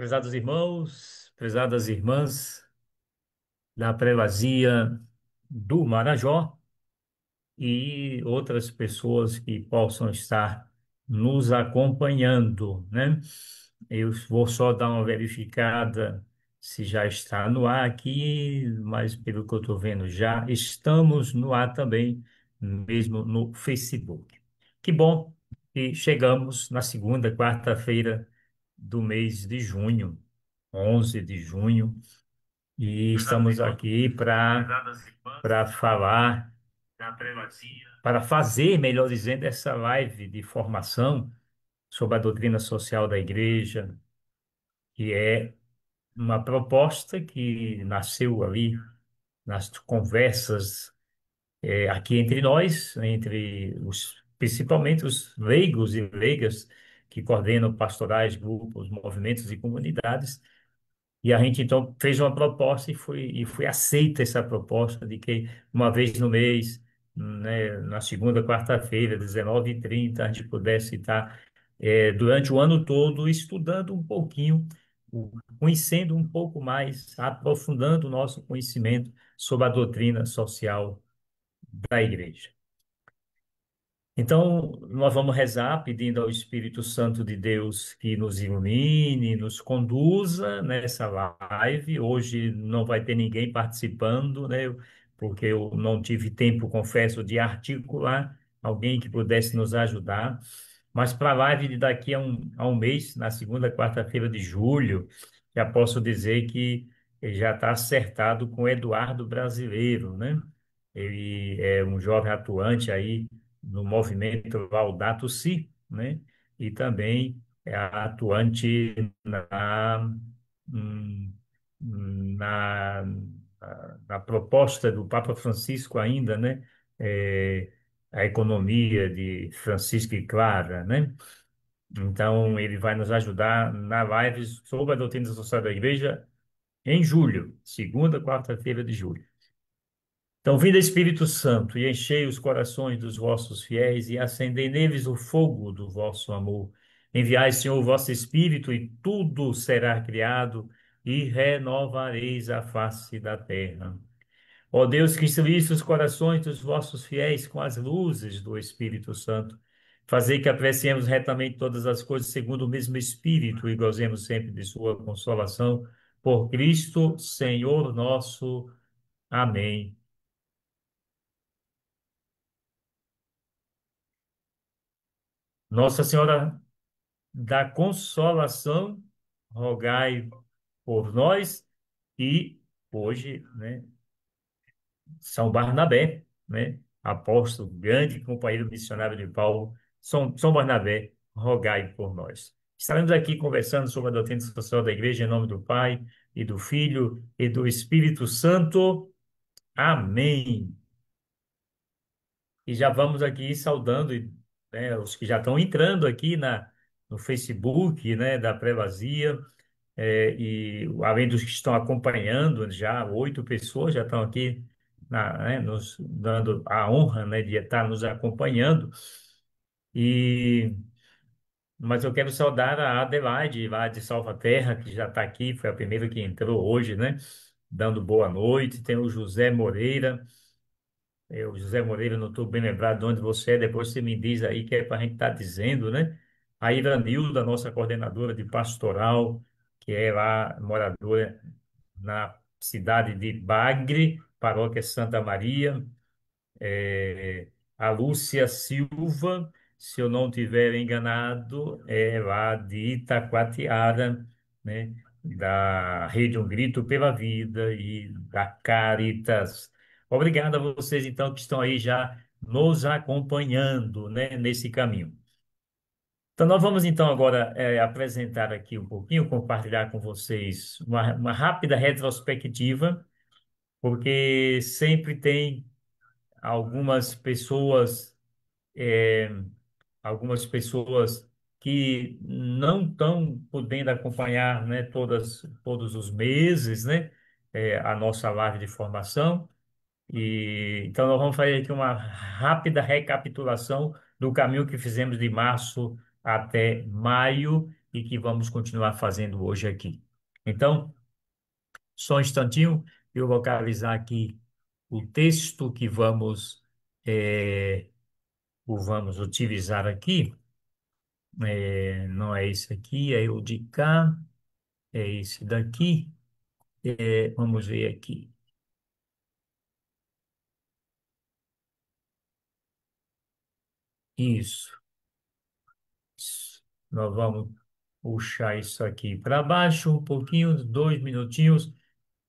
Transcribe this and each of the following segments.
Prezados irmãos, prezadas irmãs da Prelazia do Marajó e outras pessoas que possam estar nos acompanhando, né? Eu vou só dar uma verificada se já está no ar aqui, mas pelo que eu estou vendo, já estamos no ar também, mesmo no Facebook. Que bom que chegamos na segunda quarta-feira do mês de junho, 11 de junho, e estamos aqui para falar, para fazer, melhor dizendo, essa live de formação sobre a doutrina social da igreja, que é uma proposta que nasceu ali nas conversas aqui entre nós, entre os, principalmente os leigos e leigas que coordenam pastorais, grupos, movimentos e comunidades. E a gente então fez uma proposta e foi aceita essa proposta de que uma vez no mês, né, na segunda, quarta-feira, 19h30, a gente pudesse estar durante o ano todo estudando um pouquinho, conhecendo um pouco mais, aprofundando o nosso conhecimento sobre a doutrina social da igreja. Então, nós vamos rezar pedindo ao Espírito Santo de Deus que nos ilumine, nos conduza nessa live. Hoje não vai ter ninguém participando, né? Porque eu não tive tempo, confesso, de articular alguém que pudesse nos ajudar. Mas para a live de daqui a um mês, na segunda quarta-feira de julho, já posso dizer que já está acertado com o Eduardo Brasileiro, né? Ele é um jovem atuante aí no movimento Laudato Si, né? E também é atuante hum, na, na proposta do Papa Francisco ainda, né? É, a economia de Francisco e Clara, né? Então, ele vai nos ajudar na live sobre a doutrina social da Igreja em julho, segunda, quarta-feira de julho. Então, vinda Espírito Santo, e enchei os corações dos vossos fiéis, e acendei neles o fogo do vosso amor. Enviai, Senhor, o vosso Espírito, e tudo será criado, e renovareis a face da terra. Ó Deus, que instruísse os corações dos vossos fiéis com as luzes do Espírito Santo, fazei que apreciemos retamente todas as coisas segundo o mesmo Espírito, e gozemos sempre de sua consolação. Por Cristo, Senhor nosso. Amém. Nossa Senhora da Consolação, rogai por nós e hoje, né, São Barnabé, né, apóstolo, grande companheiro missionário de Paulo, São Barnabé, rogai por nós. Estaremos aqui conversando sobre a doutrina social da Igreja em nome do Pai e do Filho e do Espírito Santo. Amém. E já vamos aqui saudando, né, os que já estão entrando aqui no Facebook, né, da Prelazia. E além dos que estão acompanhando, já 8 pessoas já estão aqui né, nos dando a honra, né, de estar nos acompanhando. E, mas eu quero saudar a Adelaide, lá de Salvaterra, que já está aqui, foi a primeira que entrou hoje, né, dando boa noite. Tem o José Moreira. O José Moreira, não estou bem lembrado de onde você é, depois você me diz aí que é para a gente estar dizendo, né? A Iranilda, nossa coordenadora de pastoral, que é lá moradora na cidade de Bagre, paróquia Santa Maria. A Lúcia Silva, se eu não estiver enganado, é lá de Itacoatiara, né? Da Rede Um Grito pela Vida e da Caritas. Obrigado a vocês, então, que estão aí já nos acompanhando, né, nesse caminho. Então, nós vamos, então, agora apresentar aqui um pouquinho, compartilhar com vocês uma rápida retrospectiva, porque sempre tem algumas pessoas algumas pessoas que não estão podendo acompanhar, né, todos os meses, né, a nossa live de formação. E então nós vamos fazer aqui uma rápida recapitulação do caminho que fizemos de março até maio e que vamos continuar fazendo hoje aqui. Então, só um instantinho, eu localizar aqui o texto que eh, vamos utilizar aqui. Não é esse aqui, é o de cá, é esse daqui. Vamos ver aqui. Isso. Nós vamos puxar isso aqui para baixo um pouquinho, 2 minutinhos,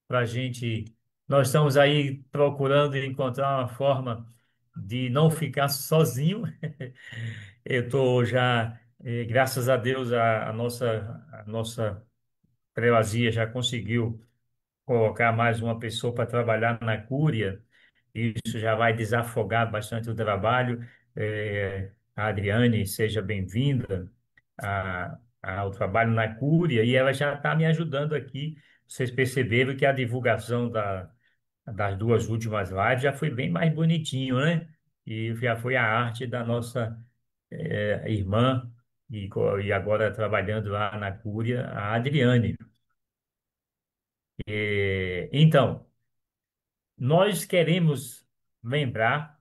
para a gente. Nós estamos aí procurando encontrar uma forma de não ficar sozinho. Eu estou já, graças a Deus, a nossa prelazia já conseguiu colocar mais uma pessoa para trabalhar na Cúria. Isso já vai desafogar bastante o trabalho. A Adriane, seja bem-vinda ao trabalho na Cúria, e ela já está me ajudando aqui. Vocês perceberam que a divulgação das duas últimas lives já foi bem mais bonitinho, né? E já foi a arte da nossa irmã, e agora trabalhando lá na Cúria, a Adriane. Então, nós queremos lembrar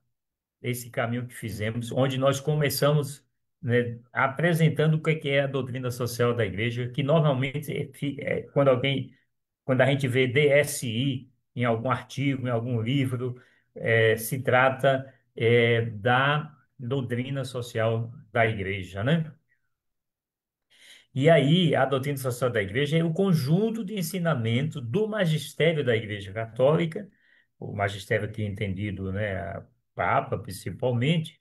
esse caminho que fizemos, onde nós começamos, né, apresentando o que é a doutrina social da igreja, que normalmente quando a gente vê DSI em algum artigo, em algum livro, se trata da doutrina social da igreja, né? E aí, a doutrina social da igreja é o conjunto de ensinamento do magistério da Igreja Católica, o magistério aqui entendido, né, a Papa principalmente,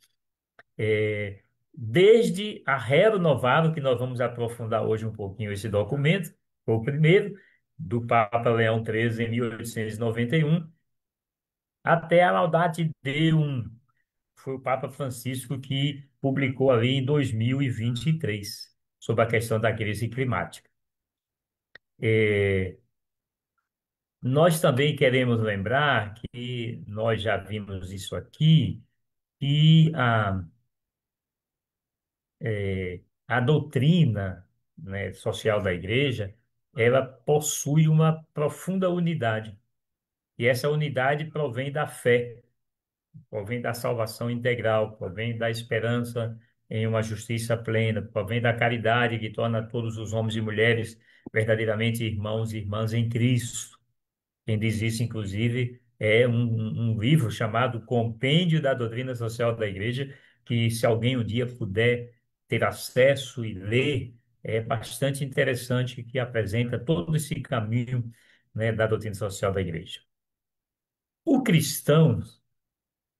é, desde a Rerum Novarum, que nós vamos aprofundar hoje um pouquinho esse documento, foi o primeiro, do Papa Leão XIII, em 1891, até a Laudate Deum, foi o Papa Francisco que publicou ali em 2023, sobre a questão da crise climática. É, Nós também queremos lembrar que nós já vimos isso aqui, que a doutrina, né, social da igreja, ela possui uma profunda unidade. E essa unidade provém da fé, provém da salvação integral, provém da esperança em uma justiça plena, provém da caridade que torna todos os homens e mulheres verdadeiramente irmãos e irmãs em Cristo. Quem diz isso, inclusive, é um livro chamado Compêndio da Doutrina Social da Igreja, que, se alguém um dia puder ter acesso e ler, é bastante interessante, que apresenta todo esse caminho, né, da doutrina social da Igreja. O cristão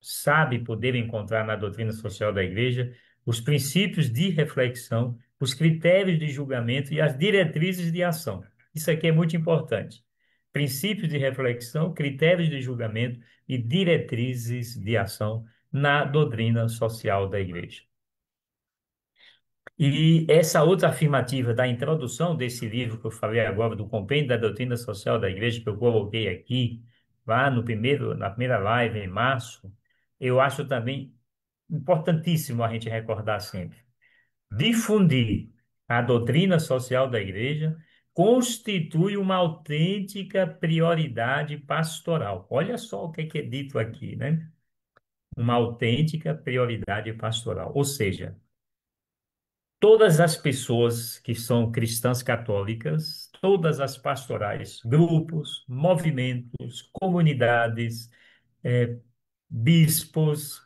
sabe poder encontrar na doutrina social da Igreja os princípios de reflexão, os critérios de julgamento e as diretrizes de ação. Isso aqui é muito importante. Princípios de reflexão, critérios de julgamento e diretrizes de ação na doutrina social da Igreja. E essa outra afirmativa da introdução desse livro que eu falei agora, do Compêndio da Doutrina Social da Igreja, que eu coloquei aqui, lá na primeira live, em março, eu acho também importantíssimo a gente recordar sempre. Difundir a doutrina social da igreja constitui uma autêntica prioridade pastoral. Olha só o que é dito aqui, né? Uma autêntica prioridade pastoral. Ou seja, todas as pessoas que são cristãs católicas, todas as pastorais, grupos, movimentos, comunidades, bispos,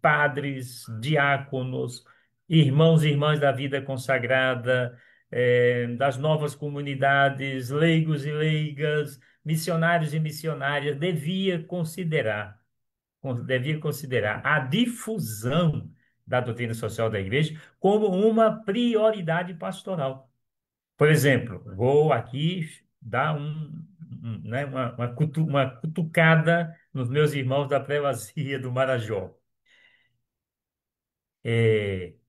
padres, diáconos, irmãos e irmãs da vida consagrada, das novas comunidades, leigos e leigas, missionários e missionárias, devia considerar a difusão da doutrina social da igreja como uma prioridade pastoral. Por exemplo, vou aqui dar né, uma cutucada nos meus irmãos da prelazia do Marajó.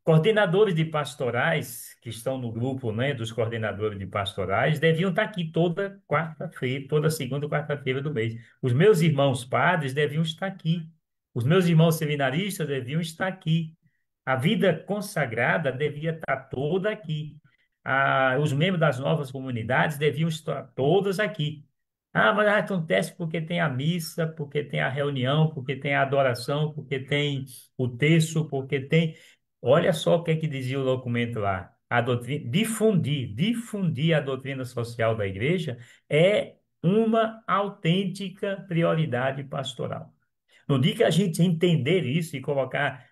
Coordenadores de pastorais que estão no grupo, né, dos coordenadores de pastorais deviam estar aqui toda quarta-feira, toda segunda e quarta-feira do mês. Os meus irmãos padres deviam estar aqui. Os meus irmãos seminaristas deviam estar aqui. A vida consagrada devia estar toda aqui. os membros das novas comunidades deviam estar todas aqui. Ah, mas acontece porque tem a missa, porque tem a reunião, porque tem a adoração, porque tem o terço, porque tem. Olha só o que é que dizia o documento lá. A doutrina, difundir a doutrina social da igreja é uma autêntica prioridade pastoral. No dia que a gente entender isso e colocar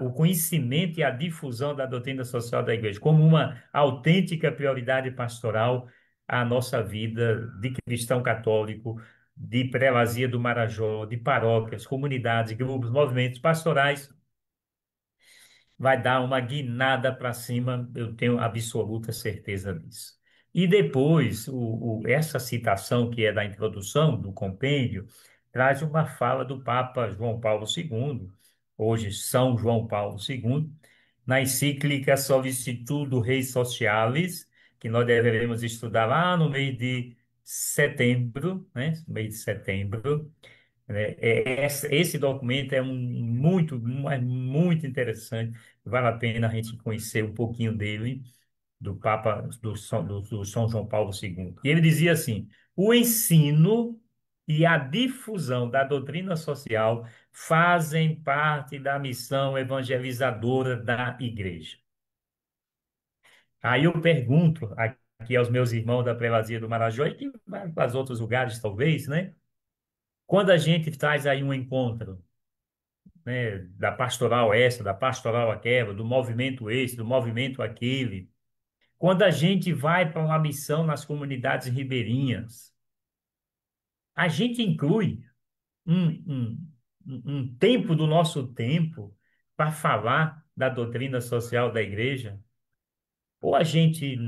o conhecimento e a difusão da doutrina social da igreja como uma autêntica prioridade pastoral, a nossa vida de cristão católico, de prelazia do Marajó, de paróquias, comunidades, grupos, movimentos pastorais, vai dar uma guinada para cima, eu tenho absoluta certeza disso. E depois, essa citação, que é da introdução do compêndio, traz uma fala do Papa João Paulo II, hoje São João Paulo II, na encíclica Solicitudo Rei Socialis, que nós deveremos estudar lá no mês de setembro, né? Mês de setembro. Esse documento é muito interessante. Vale a pena a gente conhecer um pouquinho dele, do Papa, do São João Paulo II. E ele dizia assim: o ensino e a difusão da doutrina social fazem parte da missão evangelizadora da Igreja. Aí eu pergunto aqui aos meus irmãos da Prelazia do Marajó e que vai para os outros lugares, talvez, né? Quando a gente faz aí um encontro, né, da pastoral essa, da pastoral aquela, do movimento esse, do movimento aquele. Quando a gente vai para uma missão nas comunidades ribeirinhas, a gente inclui um, um, um tempo do nosso tempo para falar da doutrina social da igreja, ou a gente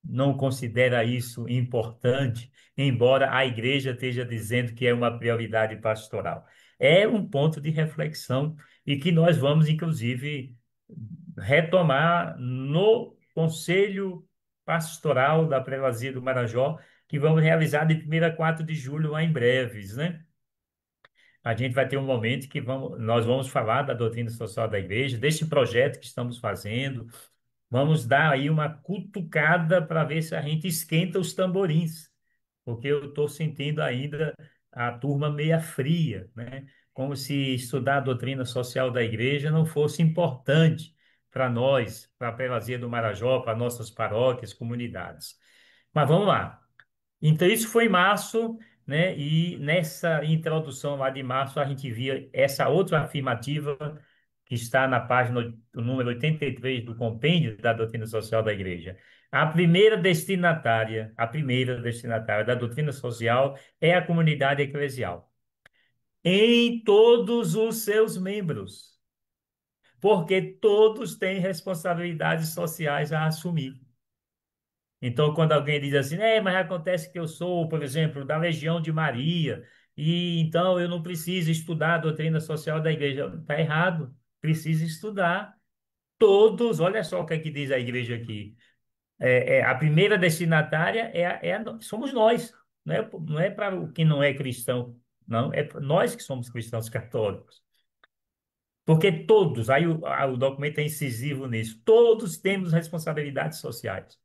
não considera isso importante, embora a igreja esteja dizendo que é uma prioridade pastoral. É um ponto de reflexão e que nós vamos, inclusive, retomar no Conselho Pastoral da Prelazia do Marajó, que vamos realizar de 1º a 4 de julho, lá em breves, né? A gente vai ter um momento que nós vamos falar da doutrina social da igreja, desse projeto que estamos fazendo. Vamos dar aí uma cutucada para ver se a gente esquenta os tamborins, porque eu estou sentindo ainda a turma meia fria, né? Como se estudar a doutrina social da igreja não fosse importante para nós, para a Prelazia do Marajó, para nossas paróquias, comunidades. Mas vamos lá. Então, isso foi em março, né? E nessa introdução lá de março, a gente via essa outra afirmativa que está na página o número 83 do Compêndio da Doutrina Social da Igreja. A primeira destinatária da doutrina social é a comunidade eclesial, em todos os seus membros, porque todos têm responsabilidades sociais a assumir. Então, quando alguém diz assim, mas acontece que eu sou, por exemplo, da Legião de Maria, e então eu não preciso estudar a doutrina social da igreja. Está errado. Precisa estudar. Todos, olha só o que é que diz a igreja aqui. A primeira destinatária somos nós. Não é para o que não é cristão, não. É para nós que somos cristãos católicos. Porque todos, aí o documento é incisivo nisso, todos temos responsabilidades sociais.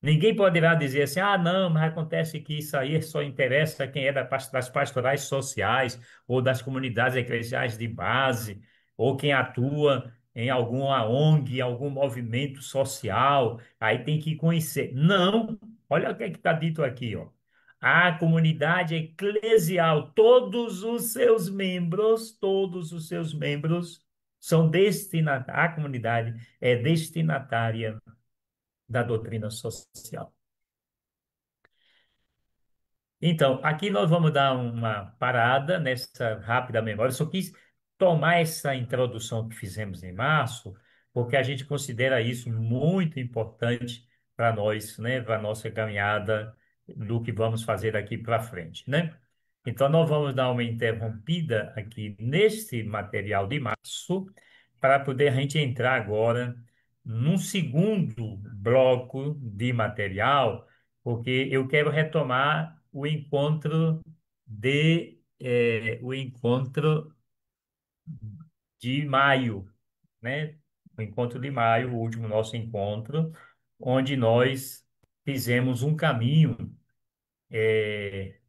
Ninguém poderá dizer assim, não, mas acontece que isso aí só interessa a quem é das pastorais sociais ou das comunidades eclesiais de base, ou quem atua em alguma ONG, algum movimento social, aí tem que conhecer. Não, olha o que é que está dito aqui, ó. A comunidade eclesial, todos os seus membros são destinatários, a comunidade é destinatária da doutrina social. Então, aqui nós vamos dar uma parada nessa rápida memória. Eu só quis tomar essa introdução que fizemos em março, porque a gente considera isso muito importante para nós, né, para a nossa caminhada do que vamos fazer daqui para frente, né? Então, nós vamos dar uma interrompida aqui neste material de março, para poder a gente entrar agora num segundo bloco de material, porque eu quero retomar o encontro de maio, né? o encontro de maio, o último nosso encontro, onde nós fizemos um caminho, eh,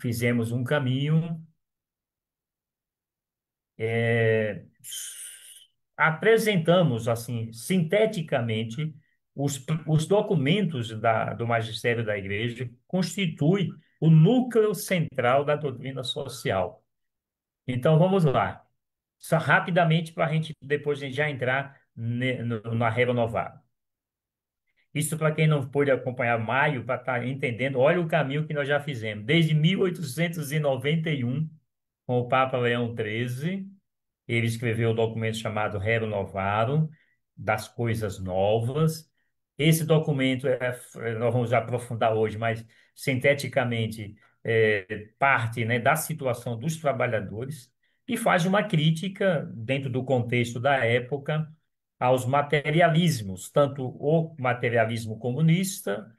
fizemos um caminho, eh, apresentamos, assim, sinteticamente, os documentos do magistério da igreja constituem o núcleo central da doutrina social. Então, vamos lá. Só rapidamente para a gente depois a gente já entrar na Renovada. Isso para quem não pôde acompanhar maio, para estar entendendo, olha o caminho que nós já fizemos. Desde 1891, com o Papa Leão XIII, ele escreveu um documento chamado Rerum Novarum, das coisas novas. Esse documento, nós vamos aprofundar hoje, mas sinteticamente, parte, né, da situação dos trabalhadores e faz uma crítica, dentro do contexto da época, aos materialismos, tanto o materialismo comunista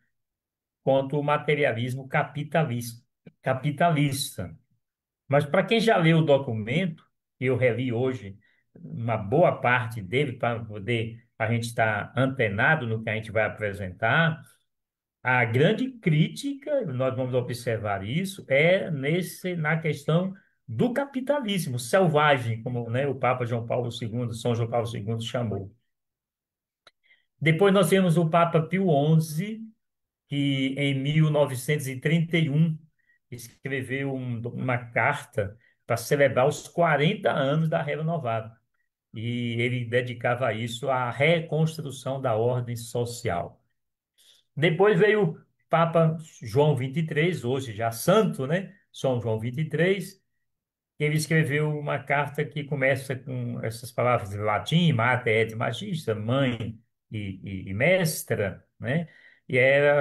quanto o materialismo capitalista. Mas para quem já leu o documento, que eu reli hoje, uma boa parte dele, para poder a gente estar antenado no que a gente vai apresentar, a grande crítica, nós vamos observar isso, é na questão do capitalismo selvagem, como, né, o Papa João Paulo II, São João Paulo II chamou. Depois nós temos o Papa Pio XI, que em 1931 escreveu uma carta para celebrar os 40 anos da Renovada. E ele dedicava isso à reconstrução da ordem social. Depois veio o Papa João 23, hoje já santo, né? São João 23, ele escreveu uma carta que começa com essas palavras em latim, mater et magister, mãe e mestra, né? E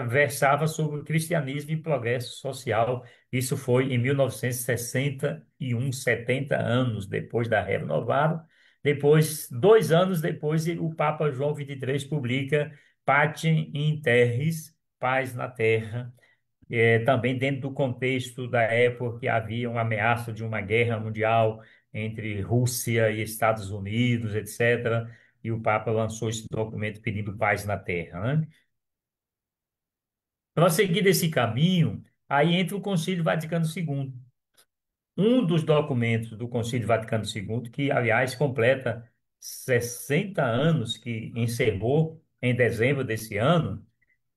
versava sobre o cristianismo e progresso social. Isso foi em 1961, 70 anos depois da Renovada. Depois, 2 anos depois, o Papa João 23 publica Pacem in Terris, Paz na Terra, também dentro do contexto da época que havia uma ameaça de uma guerra mundial entre Rússia e Estados Unidos, etc. E o Papa lançou esse documento pedindo paz na Terra, né? Para seguir esse caminho, aí entra o Concílio Vaticano II. Um dos documentos do Concílio Vaticano II, que, aliás, completa 60 anos, que encerrou em dezembro desse ano,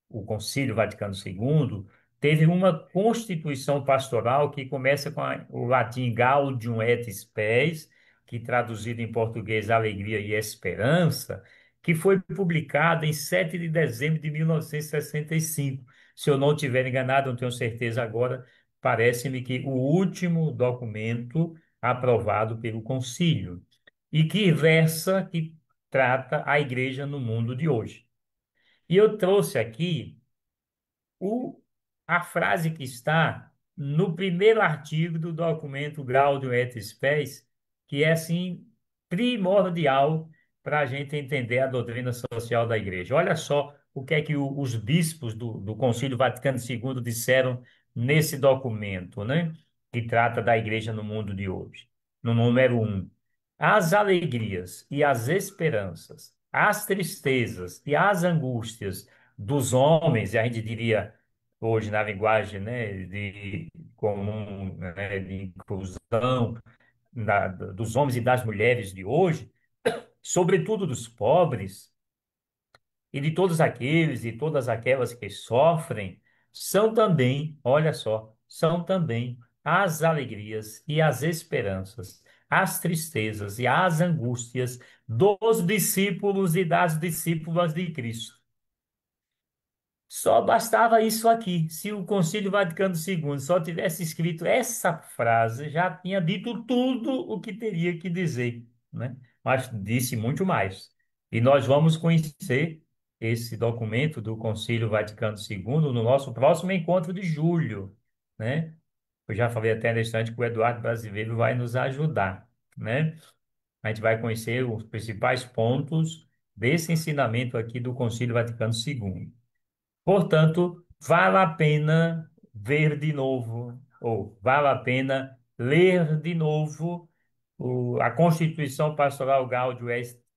o Concílio Vaticano II, teve uma constituição pastoral que começa com o latim Gaudium et Spes, que traduzido em português Alegria e Esperança, que foi publicada em 7 de dezembro de 1965. Se eu não estiver enganado, não tenho certeza agora, parece-me que o último documento aprovado pelo Concílio e que versa, que trata a igreja no mundo de hoje. E eu trouxe aqui o, a frase que está no primeiro artigo do documento Gaudium et Spes, que é assim primordial para a gente entender a doutrina social da igreja. Olha só o que é que os bispos do Concílio Vaticano II disseram nesse documento, né? Que trata da igreja no mundo de hoje. No número 1. As alegrias e as esperanças, as tristezas e as angústias dos homens, e a gente diria hoje na linguagem, né, de comum, né, de inclusão dos homens e das mulheres de hoje, sobretudo dos pobres e de todos aqueles e todas aquelas que sofrem, são também, olha só, são também as alegrias e as esperanças, as tristezas e as angústias dos discípulos e das discípulas de Cristo. Só bastava isso aqui. Se o Concílio Vaticano II só tivesse escrito essa frase, já tinha dito tudo o que teria que dizer, né? Mas disse muito mais. E nós vamos conhecer esse documento do Concílio Vaticano II no nosso próximo encontro de julho, né? Eu já falei até nesse instante que o Eduardo Brasileiro vai nos ajudar, né? A gente vai conhecer os principais pontos desse ensinamento aqui do Concílio Vaticano II. Portanto, vale a pena ver de novo, ou vale a pena ler de novo a Constituição Pastoral Gaudium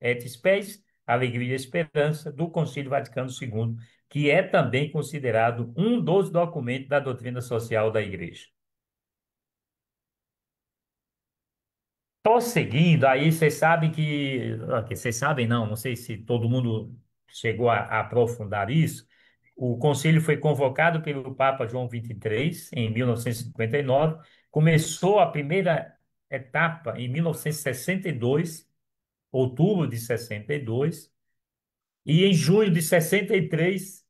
et Spes, Alegria e Esperança, do Concílio Vaticano II, que é também considerado um dos documentos da doutrina social da Igreja. Tô seguindo, aí vocês sabem vocês sabem não, não sei se todo mundo chegou a aprofundar isso. O concílio foi convocado pelo Papa João XXIII em 1959, começou a primeira etapa em 1962, outubro de 62, e em junho de 63,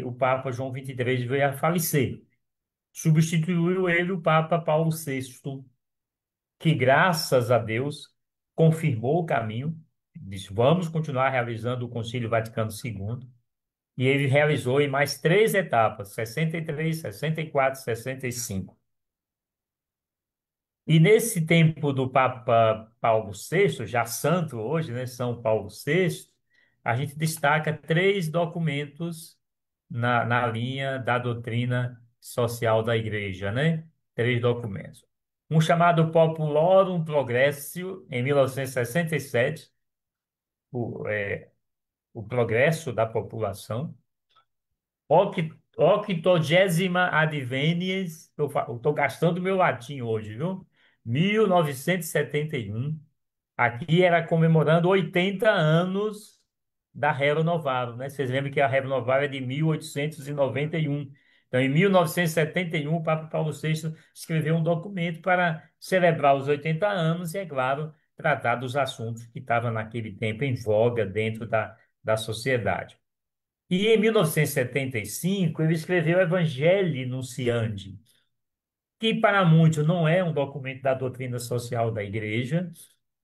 o Papa João XXIII veio a falecer. Substituiu ele o Papa Paulo VI, que, graças a Deus, confirmou o caminho, disse: vamos continuar realizando o Concílio Vaticano II. E ele realizou em mais três etapas: 63, 64, 65. E nesse tempo do Papa Paulo VI, já santo hoje, né, São Paulo VI, a gente destaca três documentos na linha da doutrina social da Igreja, né? Três documentos. Um chamado Populorum Progressio, em 1967, o progresso da população. Octogésima Advenies, eu estou gastando meu latim hoje, viu? 1971. Aqui era comemorando 80 anos da Rero Novaro, né? Vocês lembram que a Rero Novaro é de 1891. Então, em 1971, o Papa Paulo VI escreveu um documento para celebrar os 80 anos e, é claro, tratar dos assuntos que estavam naquele tempo em voga dentro da sociedade. E em 1975, ele escreveu Evangelii Nunciandi, que para muitos não é um documento da doutrina social da Igreja,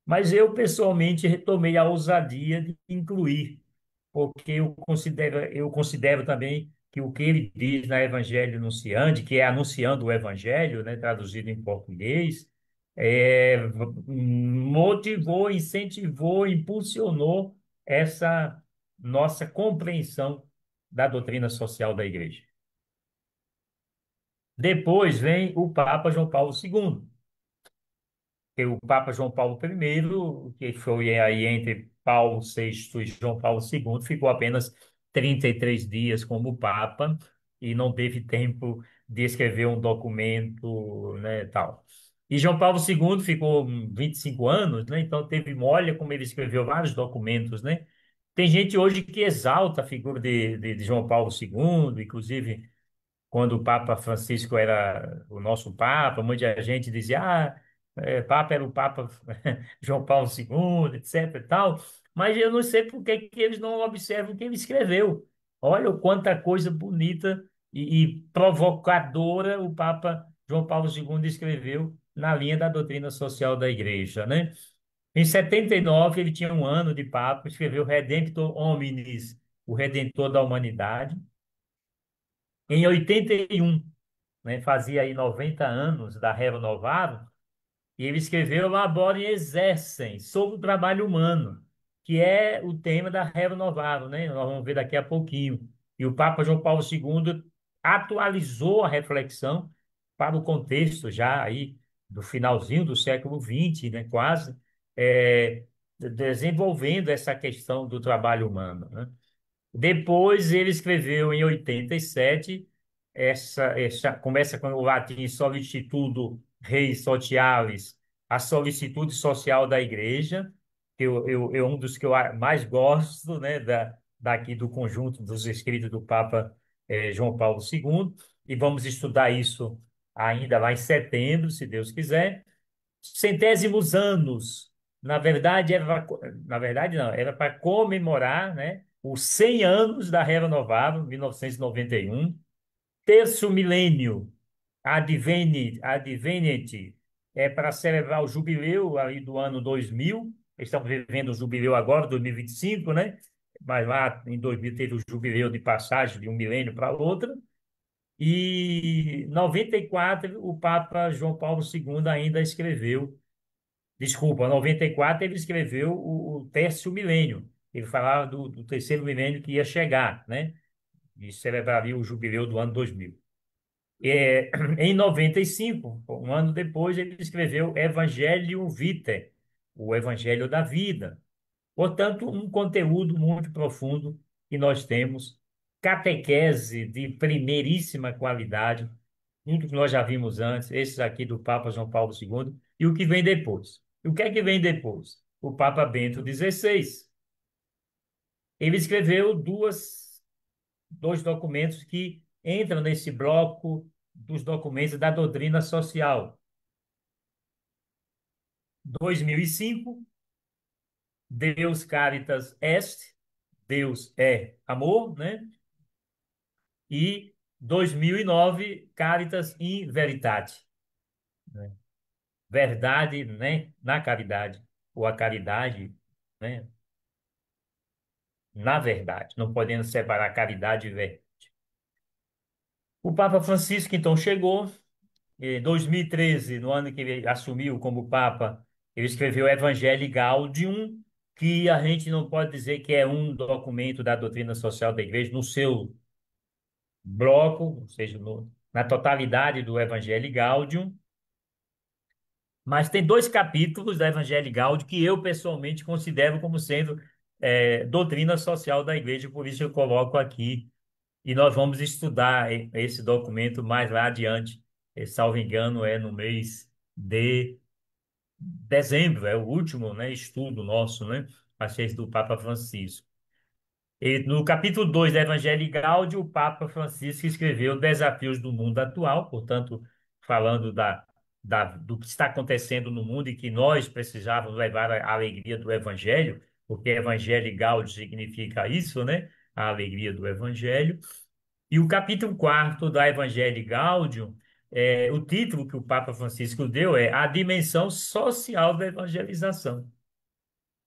mas eu pessoalmente retomei a ousadia de incluir, porque eu considero também que o que ele diz na Evangelho Nunciandi, que é anunciando o Evangelho, né, traduzido em português, motivou, incentivou, impulsionou essa nossa compreensão da doutrina social da Igreja. Depois vem o Papa João Paulo II, que o Papa João Paulo I, que foi aí entre Paulo VI e João Paulo II, ficou apenas 33 dias como Papa e não teve tempo de escrever um documento, né, tal. E João Paulo II ficou 25 anos, né? Então teve, olha como ele escreveu vários documentos, né? Tem gente hoje que exalta a figura de João Paulo II, inclusive quando o Papa Francisco era o nosso Papa, muita gente dizia: Papa era o Papa João Paulo II, etc. e tal. Mas eu não sei por que que eles não observam o que ele escreveu. Olha o quanta coisa bonita e provocadora o Papa João Paulo II escreveu na linha da doutrina social da Igreja, né? Em 79, ele tinha um ano de Papa, escreveu Redemptor Hominis, o Redentor da Humanidade. Em 81, né, fazia aí 90 anos da Rero Novaro, e ele escreveu Labore Exercem, sobre o trabalho humano, que é o tema da Rero Novaro, né? Nós vamos ver daqui a pouquinho. E o Papa João Paulo II atualizou a reflexão para o contexto já aí do finalzinho do século XX, né? Quase, desenvolvendo essa questão do trabalho humano, né? Depois ele escreveu em 87, começa com o latim Solicitudo Rei Socialis, a solicitude social da Igreja, que é um dos que eu mais gosto, né, daqui do conjunto dos escritos do Papa João Paulo II, e vamos estudar isso ainda lá em setembro, se Deus quiser. Centésimos anos. Na verdade não, era para comemorar, né, os 100 anos da Reva Novaro, 1991, terço milênio, Advenite, é para celebrar o jubileu aí do ano 2000. Estamos vivendo o jubileu agora, 2025, né? Mas lá em 2000 teve o jubileu de passagem de um milênio para outro. E em 94, o Papa João Paulo II ainda escreveu. Desculpa, 94 ele escreveu o Terço Milênio. Ele falava do terceiro milênio que ia chegar, né? E celebraria o jubileu do ano 2000. Em 95, um ano depois, ele escreveu Evangelium Vitae, o Evangelho da Vida. Portanto, um conteúdo muito profundo que nós temos, catequese de primeiríssima qualidade, tudo que nós já vimos antes, esses aqui do Papa João Paulo II, e o que vem depois. E o que é que vem depois? O Papa Bento XVI. Ele escreveu dois documentos que entram nesse bloco dos documentos da doutrina social. 2005, Deus Caritas Est, Deus é amor, né? E 2009, Caritas in Veritate, né? Verdade, né? Na caridade, ou a caridade, né? Na verdade, não podendo separar caridade e verdade. O Papa Francisco, então, chegou em 2013, no ano que ele assumiu como Papa, ele escreveu Evangelii Gaudium, que a gente não pode dizer que é um documento da doutrina social da Igreja, no seu bloco, ou seja, na totalidade do Evangelii Gaudium, mas tem dois capítulos da Evangelii Gaudium que eu pessoalmente considero como sendo doutrina social da Igreja, por isso eu coloco aqui. E nós vamos estudar esse documento mais lá adiante. Salvo engano, é no mês de dezembro, é o último, né, estudo nosso, né, a respeito do Papa Francisco. E no capítulo 2 da Evangelii Gaudium, o Papa Francisco escreveu Desafios do Mundo Atual, portanto, falando do que está acontecendo no mundo e que nós precisávamos levar a alegria do Evangelho, porque Evangelii Gaudium significa isso, né? A alegria do Evangelho. E o capítulo 4 da Evangelii Gaudium, o título que o Papa Francisco deu é A Dimensão Social da Evangelização.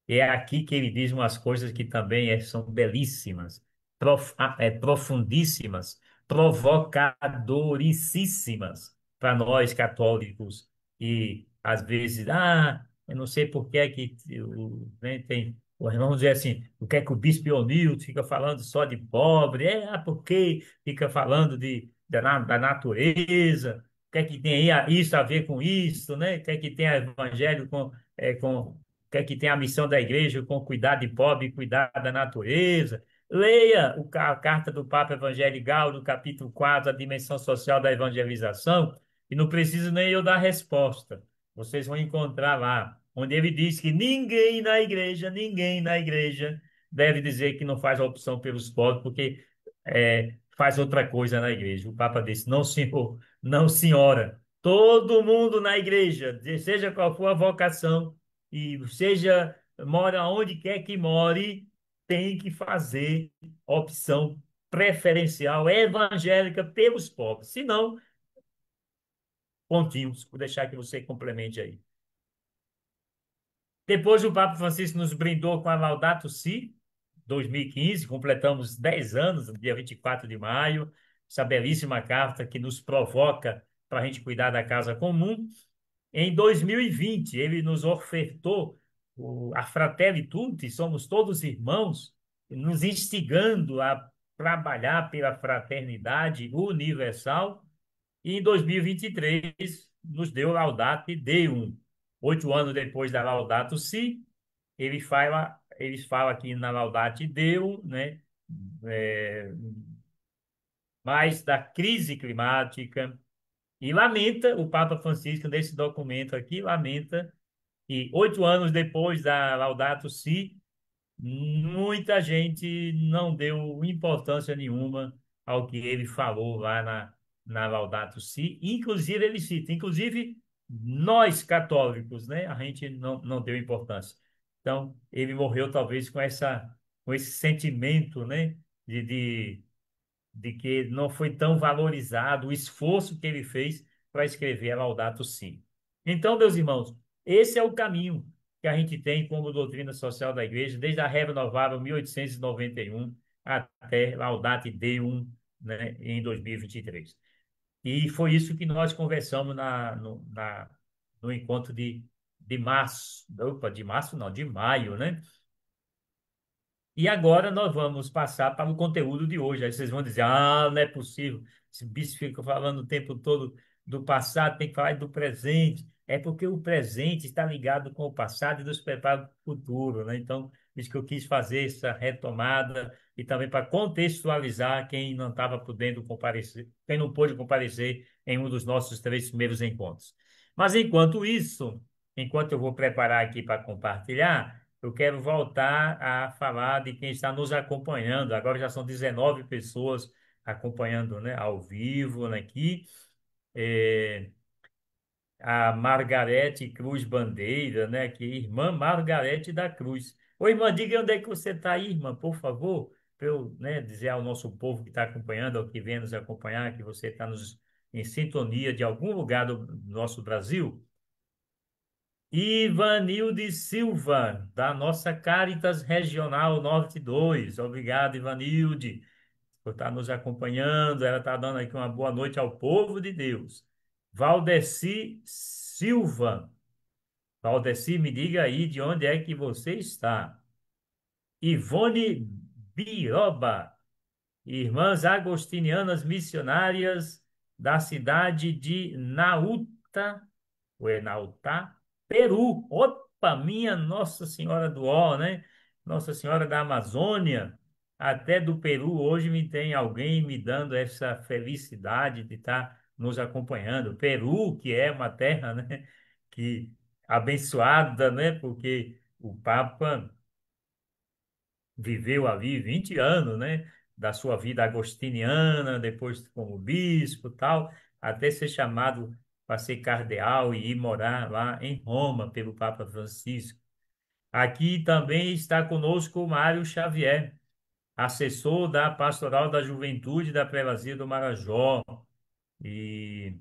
É aqui que ele diz umas coisas que também são belíssimas, profundíssimas, provocadoricíssimas para nós católicos. E às vezes, eu não sei por que é que né, tem, vamos dizer assim, o que é que o Bispo Eunilto fica falando só de pobre? Porque fica falando da natureza, o que é que tem aí isso a ver com isso, né? O que é que tem a evangelho com que é que tem a missão da igreja com cuidar de pobre e cuidar da natureza. Leia a carta do Papa Evangelical, no capítulo 4, a dimensão social da evangelização, e não preciso nem eu dar resposta. Vocês vão encontrar lá, onde ele diz que ninguém na igreja deve dizer que não faz a opção pelos pobres, porque faz outra coisa na igreja. O Papa disse, não, senhor, não, senhora. Todo mundo na igreja, seja qual for a vocação, e seja, mora onde quer que more, tem que fazer opção preferencial evangélica pelos pobres. Se não, pontinhos, vou deixar que você complemente aí. Depois o Papa Francisco nos brindou com a Laudato Si, 2015, completamos 10 anos, no dia 24 de maio, essa belíssima carta que nos provoca para a gente cuidar da casa comum. Em 2020, ele nos ofertou a Fratelli Tutti, somos todos irmãos, nos instigando a trabalhar pela fraternidade universal. E em 2023, nos deu Laudato Deum. 8 anos depois da Laudato Si, eles falam aqui na Laudato Deum, né? É, mais da crise climática, e lamenta, o Papa Francisco, nesse documento aqui, lamenta e 8 anos depois da Laudato Si, muita gente não deu importância nenhuma ao que ele falou lá na Laudato Si. Inclusive, ele cita, inclusive nós católicos, né? A gente não deu importância. Então, ele morreu talvez com esse sentimento, né? De que não foi tão valorizado o esforço que ele fez para escrever a Laudato Si. Então, meus irmãos, esse é o caminho que a gente tem como doutrina social da Igreja, desde a Reva Novara 1891 até Laudato Deum, né, em 2023. E foi isso que nós conversamos no encontro de março, opa, de março não, de maio, né? E agora nós vamos passar para o conteúdo de hoje. Aí vocês vão dizer: não é possível. esse bicho fica falando o tempo todo do passado, tem que falar do presente. É porque o presente está ligado com o passado e nos prepara para o futuro, né? Então, isso que eu quis fazer essa retomada e também para contextualizar quem não estava podendo comparecer, quem não pôde comparecer em um dos nossos três primeiros encontros. Mas enquanto isso, enquanto eu vou preparar aqui para compartilhar, eu quero voltar a falar de quem está nos acompanhando. Agora já são 19 pessoas acompanhando, né, ao vivo, né, aqui. É, a Margarete Cruz Bandeira, né, que é irmã Margarete da Cruz. Ô, irmã, diga onde é que você está aí, irmã, por favor, para eu, né, dizer ao nosso povo que está acompanhando, ao que vem nos acompanhar, que você está em sintonia de algum lugar do nosso Brasil. Ivanilde Silva, da nossa Caritas Regional Norte 2. Obrigado, Ivanilde, por estar nos acompanhando. Ela está dando aqui uma boa noite ao povo de Deus. Valdeci Silva. Valdeci, me diga aí de onde é que você está. Ivone Biroba. Irmãs Agostinianas Missionárias da cidade de Nauta, ou é Nautá, Peru. Opa, minha Nossa Senhora do Ó, né? Nossa Senhora da Amazônia. Até do Peru hoje me tem alguém me dando essa felicidade de estar nos acompanhando. Peru, que é uma terra, né? Que abençoada, né? Porque o Papa viveu ali 20 anos, né, da sua vida agostiniana, depois como bispo e tal, até ser chamado para ser cardeal e ir morar lá em Roma pelo Papa Francisco. Aqui também está conosco o Mário Xavier, assessor da Pastoral da Juventude da Prelazia do Marajó. E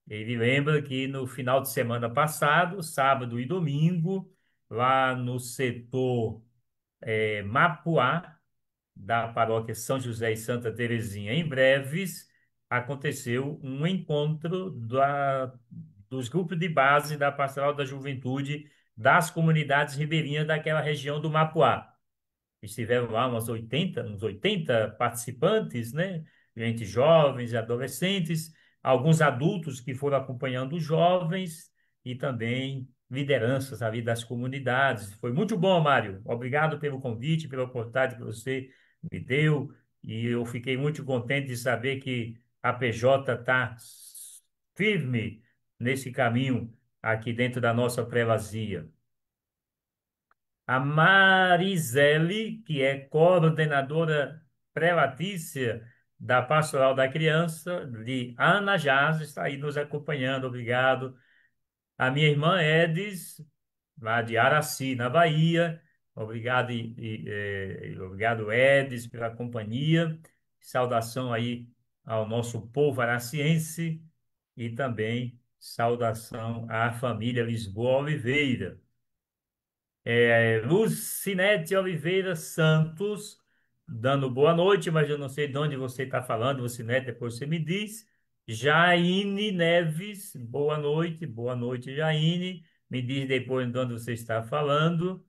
ele lembra que no final de semana passado, sábado e domingo, lá no setor Mapuá, da paróquia São José e Santa Terezinha, em Breves, aconteceu um encontro dos grupos de base da Pastoral da Juventude das comunidades ribeirinhas daquela região do Mapuá. Estiveram lá uns 80 participantes, né? Gente jovens e adolescentes, alguns adultos que foram acompanhando os jovens e também lideranças ali das comunidades. Foi muito bom, Mário. Obrigado pelo convite, pela oportunidade que você me deu. E eu fiquei muito contente de saber que a PJ está firme nesse caminho aqui dentro da nossa prelazia. A Marisele, que é coordenadora prelatícia da Pastoral da Criança, de Ana Jaz, está aí nos acompanhando, obrigado. A minha irmã Edis, lá de Araci, na Bahia, obrigado, obrigado, Edis, pela companhia. Saudação aí ao nosso povo araciense e também saudação à família Lisboa Oliveira. Lucinete Oliveira Santos, dando boa noite, mas eu não sei de onde você está falando, Lucinete, depois você me diz. Jaine Neves, boa noite, Jaine. Me diz depois de onde você está falando.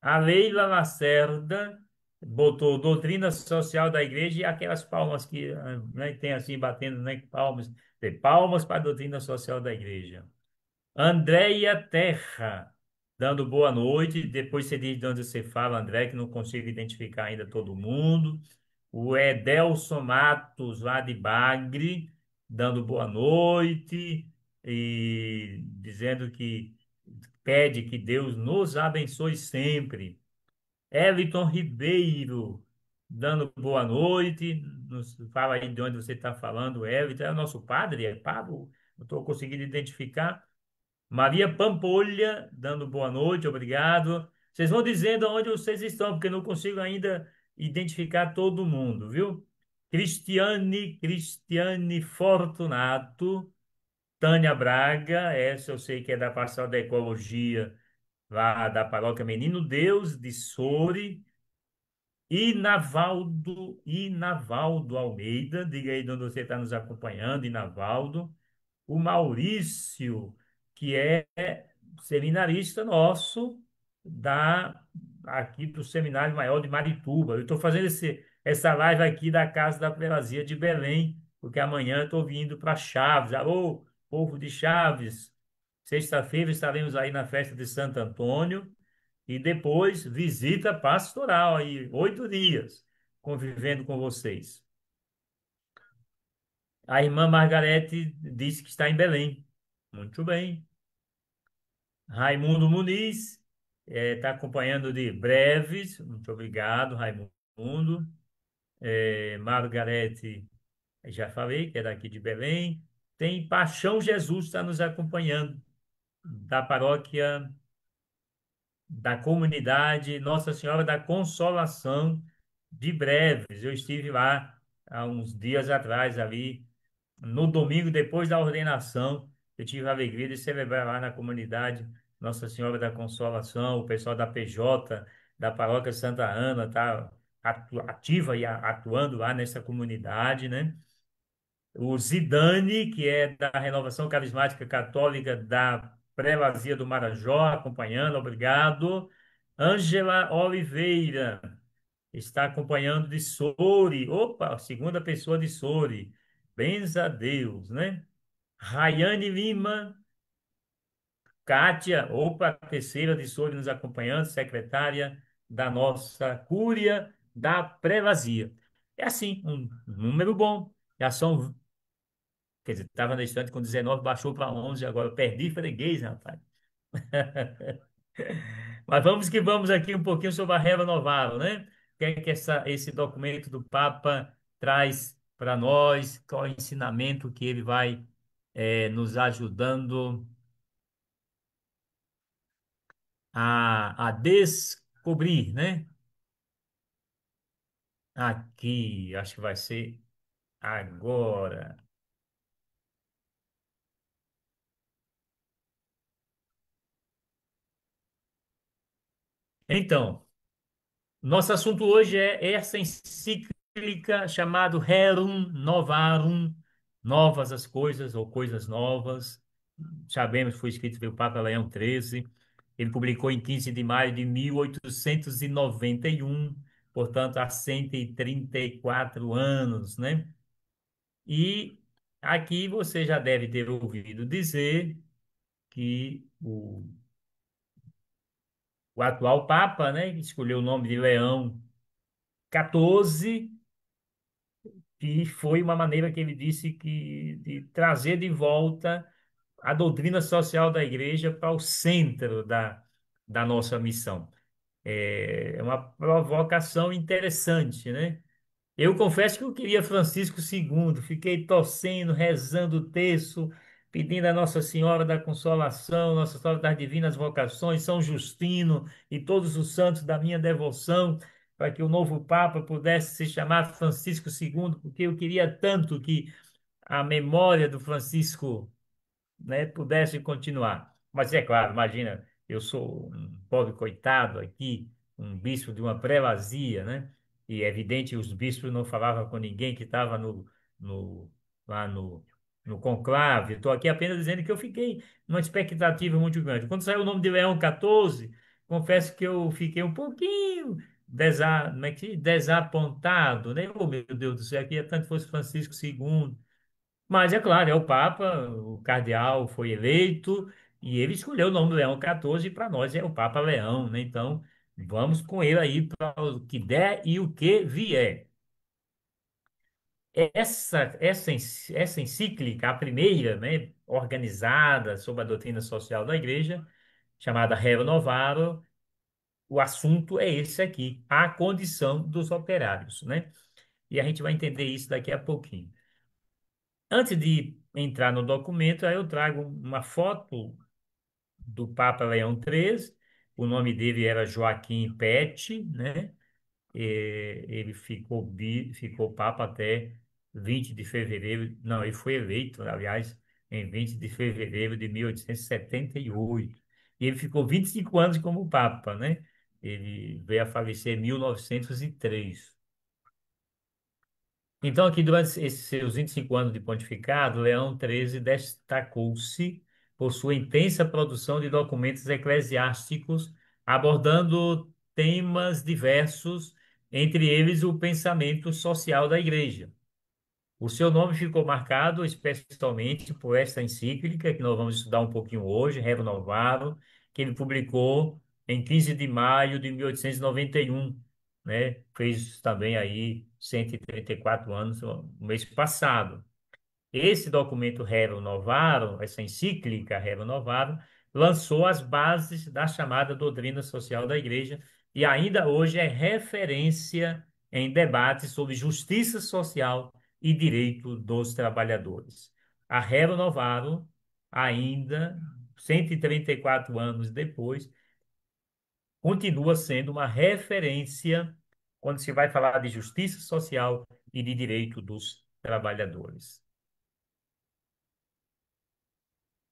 A Leila Lacerda botou doutrina social da igreja e aquelas palmas que, né, tem assim batendo, né, palmas, tem palmas para a doutrina social da igreja. Andréia Terra, dando boa noite. Depois você diz de onde você fala, André, que não consigo identificar ainda todo mundo. O Edelson Matos, lá de Bagre, dando boa noite e dizendo que pede que Deus nos abençoe sempre. Everton Ribeiro, dando boa noite. Fala aí de onde você está falando, Everton. É o nosso padre, é Pablo? Não estou conseguindo identificar. Maria Pampolha, dando boa noite, obrigado. Vocês vão dizendo onde vocês estão, porque eu não consigo ainda identificar todo mundo, viu? Cristiane Fortunato, Tânia Braga, essa eu sei que é da Pastoral da Ecologia, lá da Paróquia Menino Deus, de Soure. Inavaldo Almeida, diga aí de onde você está nos acompanhando, Inavaldo. O Maurício, que é seminarista nosso aqui do Seminário Maior de Marituba. Eu estou fazendo essa live aqui da Casa da Prelazia de Belém, porque amanhã eu estou vindo para Chaves. Alô, povo de Chaves, sexta-feira estaremos aí na festa de Santo Antônio e depois visita pastoral aí, 8 dias, convivendo com vocês. A irmã Margarete disse que está em Belém. Muito bem. Raimundo Muniz está acompanhando de breves. Muito obrigado, Raimundo. Margarete, já falei que é daqui de Belém. Tem Paixão Jesus está nos acompanhando, da paróquia da comunidade Nossa Senhora da Consolação de Breves. Eu estive lá há uns dias atrás, ali, no domingo, depois da ordenação. Eu tive a alegria de celebrar lá na comunidade Nossa Senhora da Consolação. O pessoal da PJ, da Paróquia Santa Ana, está ativa e atuando lá nessa comunidade, né? O Zidane, que é da Renovação Carismática Católica da Prelazia do Marajó, acompanhando, obrigado. Ângela Oliveira está acompanhando de Soure. Opa, segunda pessoa de Soure. Benza a Deus, né? Rayane Lima, Kátia, opa, terceira de Soure nos acompanhando, secretária da nossa Cúria da Prelazia. É assim, um número bom. Já são. Quer dizer, estava na estante com 19, baixou para 11, agora eu perdi freguês, rapaz. Mas vamos que vamos aqui um pouquinho sobre a Reva Novaro, né? O que é que esse documento do Papa traz para nós? Qual é o ensinamento que ele vai nos ajudando a descobrir, né? Aqui, acho que vai ser agora. Então, nosso assunto hoje é essa encíclica chamada Rerum Novarum, novas as coisas ou coisas novas. Sabemos que foi escrito pelo Papa Leão XIII. Ele publicou em 15 de maio de 1891, portanto, há 134 anos, né? E aqui você já deve ter ouvido dizer que o atual Papa, né, escolheu o nome de Leão XIV, que foi uma maneira que ele disse que de trazer de volta a doutrina social da igreja para o centro da nossa missão. É uma provocação interessante, né? Eu confesso que eu queria Francisco II, fiquei torcendo, rezando o terço, pedindo a Nossa Senhora da Consolação, Nossa Senhora das Divinas Vocações, São Justino e todos os santos da minha devoção, para que o novo Papa pudesse se chamar Francisco II, porque eu queria tanto que a memória do Francisco, né, pudesse continuar. Mas é claro, imagina, eu sou um pobre coitado aqui, um bispo de uma prelazia, né? E é evidente, os bispos não falavam com ninguém que estava no, lá no conclave. Estou aqui apenas dizendo que eu fiquei numa expectativa muito grande. Quando saiu o nome de Leão XIV, confesso que eu fiquei um pouquinho como é desapontado, né? Oh, meu Deus do céu, eu queria tanto que fosse Francisco II. Mas é claro, é o Papa, o cardeal foi eleito e ele escolheu o nome do Leão XIV e para nós é o Papa Leão, né? Então, vamos com ele aí para o que der e o que vier. Essa encíclica, a primeira, né, organizada sobre a doutrina social da Igreja, chamada Rerum Novarum, o assunto é esse aqui, a condição dos operários, né? E a gente vai entender isso daqui a pouquinho. Antes de entrar no documento, aí eu trago uma foto do Papa Leão XIII. O nome dele era Joaquim Pet, né? Ele ficou Papa até 20 de fevereiro. Não, ele foi eleito, aliás, em 20 de fevereiro de 1878. E ele ficou 25 anos como Papa, né? Ele veio a falecer em 1903. Então, aqui, durante esses seus 25 anos de pontificado, Leão XIII destacou-se por sua intensa produção de documentos eclesiásticos, abordando temas diversos, entre eles o pensamento social da Igreja. O seu nome ficou marcado especialmente por esta encíclica, que nós vamos estudar um pouquinho hoje, Rerum Novarum, que ele publicou em 15 de maio de 1891, né? Fez também aí 134 anos no mês passado. Esse documento Rerum Novarum, essa encíclica Rerum Novarum, lançou as bases da chamada doutrina social da Igreja e ainda hoje é referência em debates sobre justiça social e direito dos trabalhadores. A Rerum Novarum, ainda 134 anos depois, continua sendo uma referência quando se vai falar de justiça social e de direito dos trabalhadores.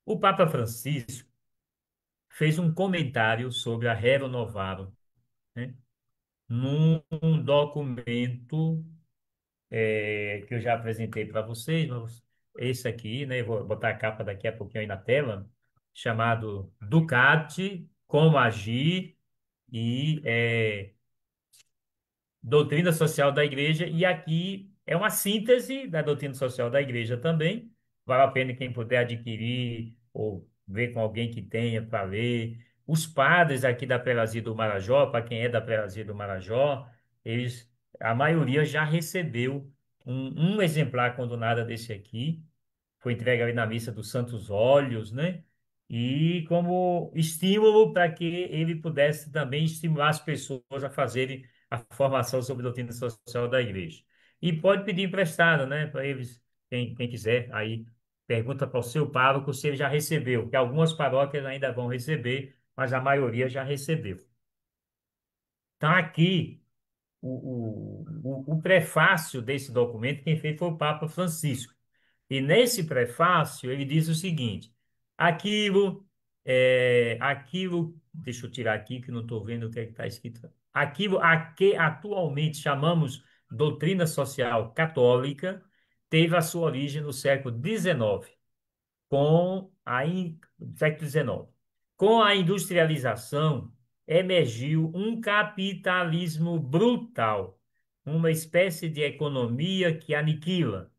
O Papa Francisco fez um comentário sobre a Rerum Novarum, né, num documento que eu já apresentei para vocês, esse aqui, né, eu vou botar a capa daqui a pouquinho aí na tela, chamado Ducati, Como Agir e Doutrina Social da Igreja, e aqui é uma síntese da doutrina social da Igreja também. Vale a pena quem puder adquirir ou ver com alguém que tenha para ler. Os padres aqui da Prelazia do Marajó, para quem é da Prelazia do Marajó, eles, a maioria já recebeu um exemplar quando nada desse aqui foi entregue ali na missa dos Santos Óleos, né? E como estímulo para que ele pudesse também estimular as pessoas a fazerem a formação sobre a doutrina social da igreja. E pode pedir emprestado, né? Para eles, quem quiser, aí pergunta para o seu pároco se ele já recebeu, que algumas paróquias ainda vão receber, mas a maioria já recebeu. Então, aqui, o prefácio desse documento, quem fez foi o Papa Francisco. E nesse prefácio ele diz o seguinte: deixa eu tirar aqui que não estou vendo o que é que está escrito. Aquilo a que atualmente chamamos doutrina social católica teve a sua origem no século XIX século XIX. Com a industrialização, emergiu um capitalismo brutal, uma espécie de economia que aniquila,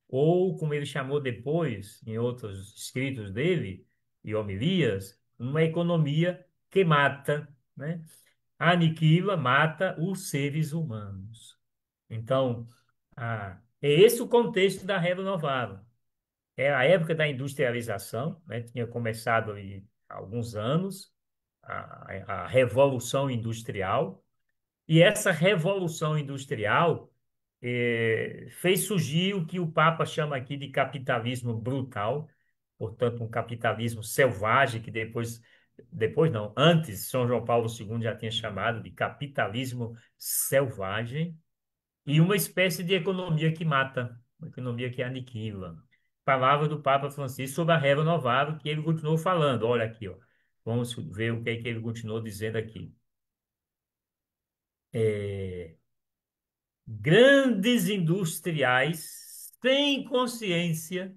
ou, como ele chamou depois, em outros escritos dele e homilias, uma economia que mata, né? Aniquila, mata os seres humanos. Então, é esse o contexto da Rerum Novarum. É a época da industrialização, né? Tinha começado aí há alguns anos a Revolução Industrial, e essa Revolução Industrial fez surgir o que o Papa chama aqui de capitalismo brutal, portanto, um capitalismo selvagem, que depois não, antes São João Paulo II já tinha chamado de capitalismo selvagem, e uma espécie de economia que mata, uma economia que aniquila. Palavra do Papa Francisco sobre a Rerum Novarum, que ele continuou falando. Olha aqui, ó. Vamos ver o que é que ele continuou dizendo aqui. É, Grandes industriais, sem consciência,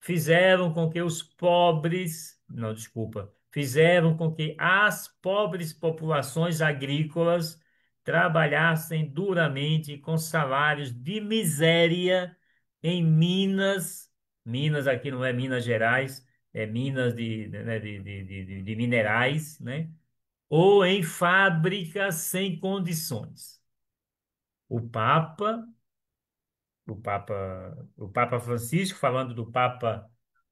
fizeram com que os pobres, não, desculpa, fizeram com que as pobres populações agrícolas trabalhassem duramente com salários de miséria em Minas aqui não é Minas Gerais, é Minas né, de minerais, né? Ou em fábricas sem condições. O Papa, o Papa Francisco, falando do Papa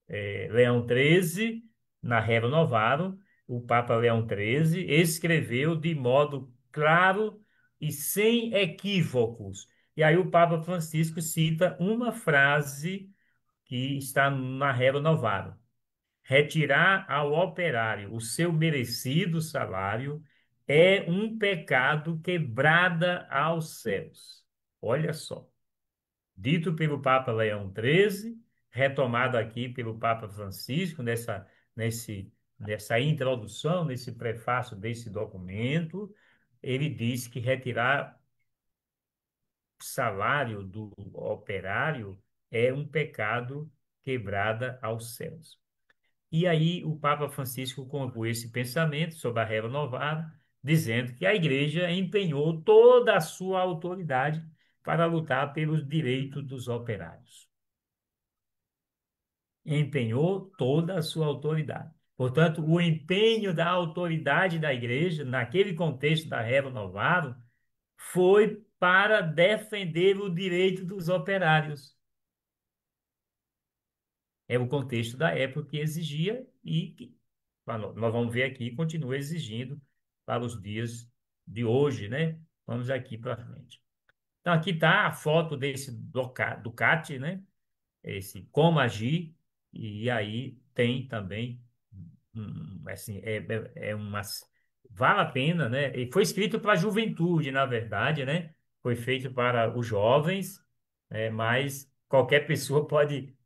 Leão XIII, na Rerum Novarum, o Papa Leão XIII escreveu de modo claro e sem equívocos. E aí o Papa Francisco cita uma frase que está na Rerum Novarum: retirar ao operário o seu merecido salário é um pecado quebrada aos céus. Olha só, dito pelo Papa Leão XIII, retomado aqui pelo Papa Francisco nessa introdução, nesse prefácio desse documento, ele diz que retirar o salário do operário é um pecado quebrada aos céus. E aí o Papa Francisco conclui esse pensamento sobre a Rerum Novarum, dizendo que a Igreja empenhou toda a sua autoridade para lutar pelos direitos dos operários. Empenhou toda a sua autoridade. Portanto, o empenho da autoridade da igreja, naquele contexto da Réveillon Novaro, foi para defender o direito dos operários. É o contexto da época que exigia e que nós vamos ver aqui, continua exigindo para os dias de hoje, né? Vamos aqui para frente. Então, aqui está a foto desse Ducati, né? Esse como agir, e aí tem também, assim, é uma, vale a pena, né? E foi escrito para a juventude, na verdade, né? Foi feito para os jovens, mas qualquer pessoa pode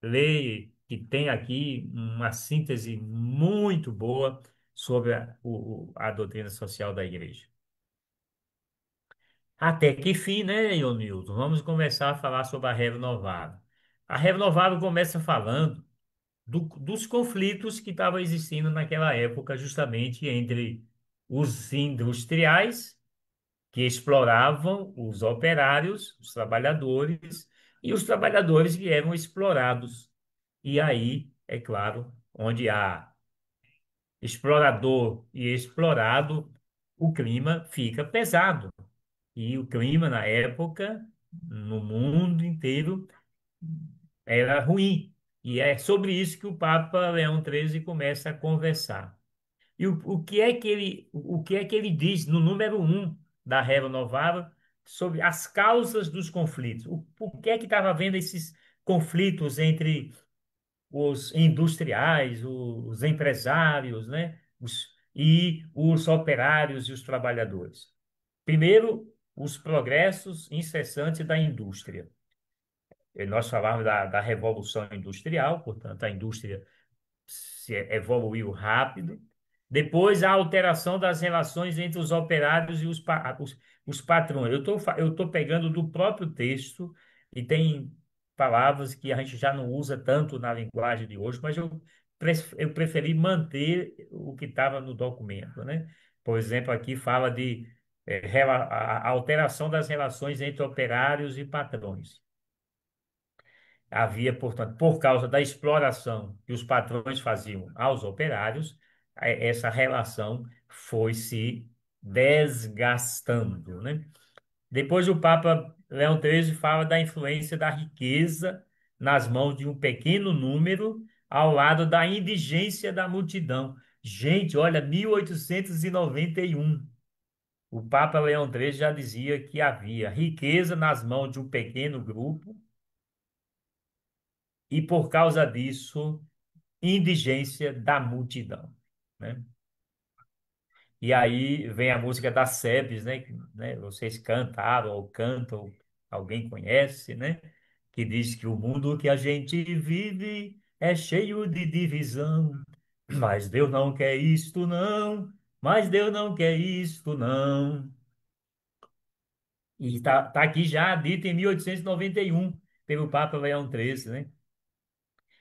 ler, que tem aqui uma síntese muito boa sobre a doutrina social da igreja. Até que fim, né, Ionilton? Vamos começar a falar sobre a Revo Novaro. A Revo Novaro começa falando dos conflitos que estavam existindo naquela época, justamente entre os industriais, que exploravam os operários, os trabalhadores, e os trabalhadores que eram explorados. E aí, é claro, onde há explorador e explorado, o clima fica pesado. E o clima na época, no mundo inteiro, era ruim. E é sobre isso que o Papa Leão XIII começa a conversar. E o que é que ele diz no número um da Reva Novara sobre as causas dos conflitos? Por que é que estava havendo esses conflitos entre os industriais, os empresários, né? E os operários e os trabalhadores? Primeiro, os progressos incessantes da indústria. Nós falamos da Revolução Industrial, portanto, a indústria se evoluiu rápido. Depois, a alteração das relações entre os operários e os patrões. Eu tô pegando do próprio texto e tem palavras que a gente já não usa tanto na linguagem de hoje, mas eu preferi manter o que estava no documento, né? Por exemplo, aqui fala de a alteração das relações entre operários e patrões. Havia, portanto, por causa da exploração que os patrões faziam aos operários, essa relação foi se desgastando, né? Depois o Papa Leão XIII fala da influência da riqueza nas mãos de um pequeno número, ao lado da indigência da multidão. Gente, olha, 1891. O Papa Leão XIII já dizia que havia riqueza nas mãos de um pequeno grupo e, por causa disso, indigência da multidão, né? E aí vem a música das Sebes, né? Né? Vocês cantaram ou cantam, alguém conhece, né? Que diz que o mundo que a gente vive é cheio de divisão, mas Deus não quer isto, não. Mas Deus não quer isto, não. E tá aqui já dito em 1891 pelo Papa Leão XIII, né?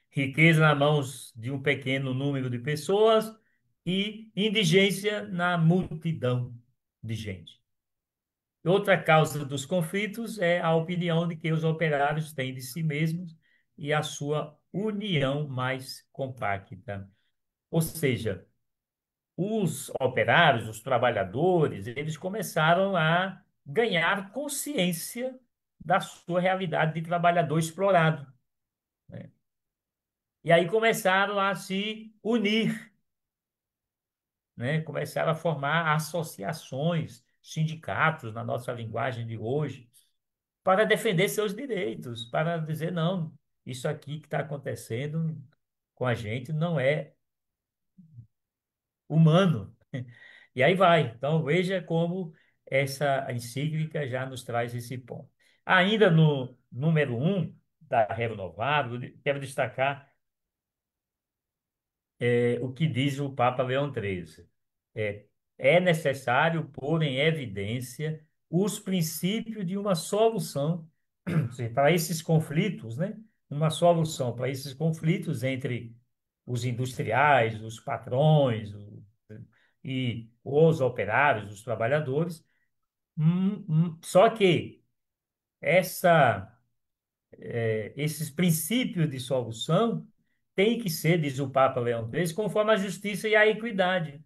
Riqueza nas mãos de um pequeno número de pessoas e indigência na multidão de gente. Outra causa dos conflitos é a opinião de que os operários têm de si mesmos e a sua união mais compacta. Ou seja, os operários, os trabalhadores, eles começaram a ganhar consciência da sua realidade de trabalhador explorado, né? E aí começaram a se unir, né? Começaram a formar associações, sindicatos, na nossa linguagem de hoje, para defender seus direitos, para dizer, não, isso aqui que está acontecendo com a gente não é humano. E aí vai. Então, veja como essa encíclica já nos traz esse ponto. Ainda no número um da Renovado, quero destacar o que diz o Papa Leão XIII. É, é necessário pôr em evidência os princípios de uma solução, ou seja, para esses conflitos, né? Uma solução para esses conflitos entre os industriais, os patrões e os operários, os trabalhadores. Só que essa, esses princípios de solução têm que ser, diz o Papa Leão XIII, conforme a justiça e a equidade.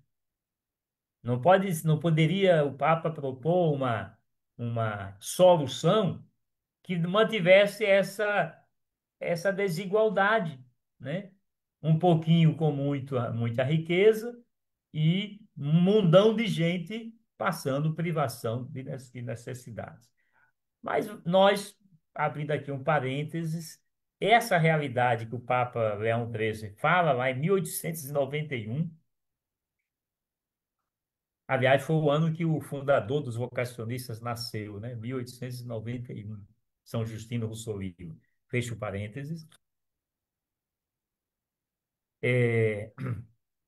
Não poderia o Papa propor uma solução que mantivesse essa desigualdade, né? Um pouquinho com muita riqueza e um mundão de gente passando privação de necessidades. Mas nós, abrindo aqui um parênteses, essa realidade que o Papa Leão XIII fala lá em 1891, aliás, foi o ano que o fundador dos vocacionistas nasceu, né? 1891, São Justino Rossoligo. Fecho parênteses. É,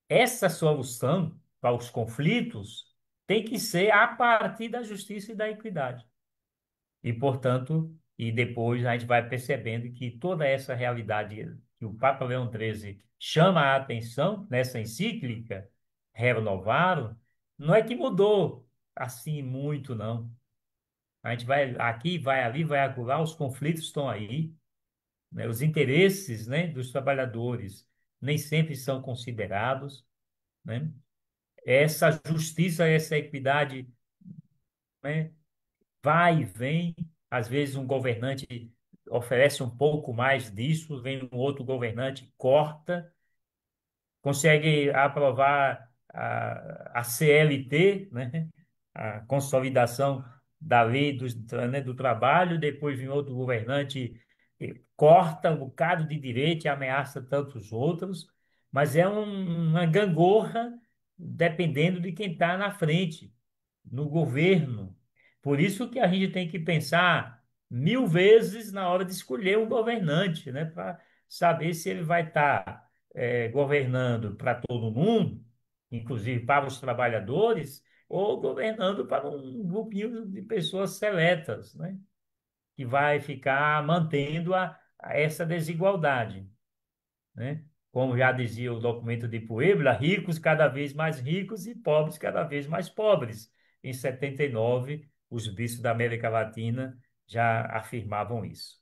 essa solução para os conflitos tem que ser a partir da justiça e da equidade. E, portanto, e depois a gente vai percebendo que toda essa realidade que o Papa Leão XIII chama a atenção nessa encíclica, Renovaram, não é que mudou assim muito, não. A gente vai aqui, vai ali, vai acolá, os conflitos estão aí, né? Os interesses, né, dos trabalhadores nem sempre são considerados, né? Essa justiça, essa equidade, né, vai e vem. Às vezes um governante oferece um pouco mais disso, vem um outro governante, corta, consegue aprovar a CLT, né? A consolidação da lei né, do trabalho, depois vem outro governante corta um bocado de direito e ameaça tantos outros, mas é uma gangorra dependendo de quem está na frente no governo. Por isso que a gente tem que pensar 1000 vezes na hora de escolher um governante, né? Para saber se ele vai estar governando para todo mundo, inclusive para os trabalhadores, ou governando para um grupinho de pessoas seletas, né? Que vai ficar mantendo essa desigualdade, né? Como já dizia o documento de Puebla, ricos cada vez mais ricos e pobres cada vez mais pobres. Em 79, os bispos da América Latina já afirmavam isso.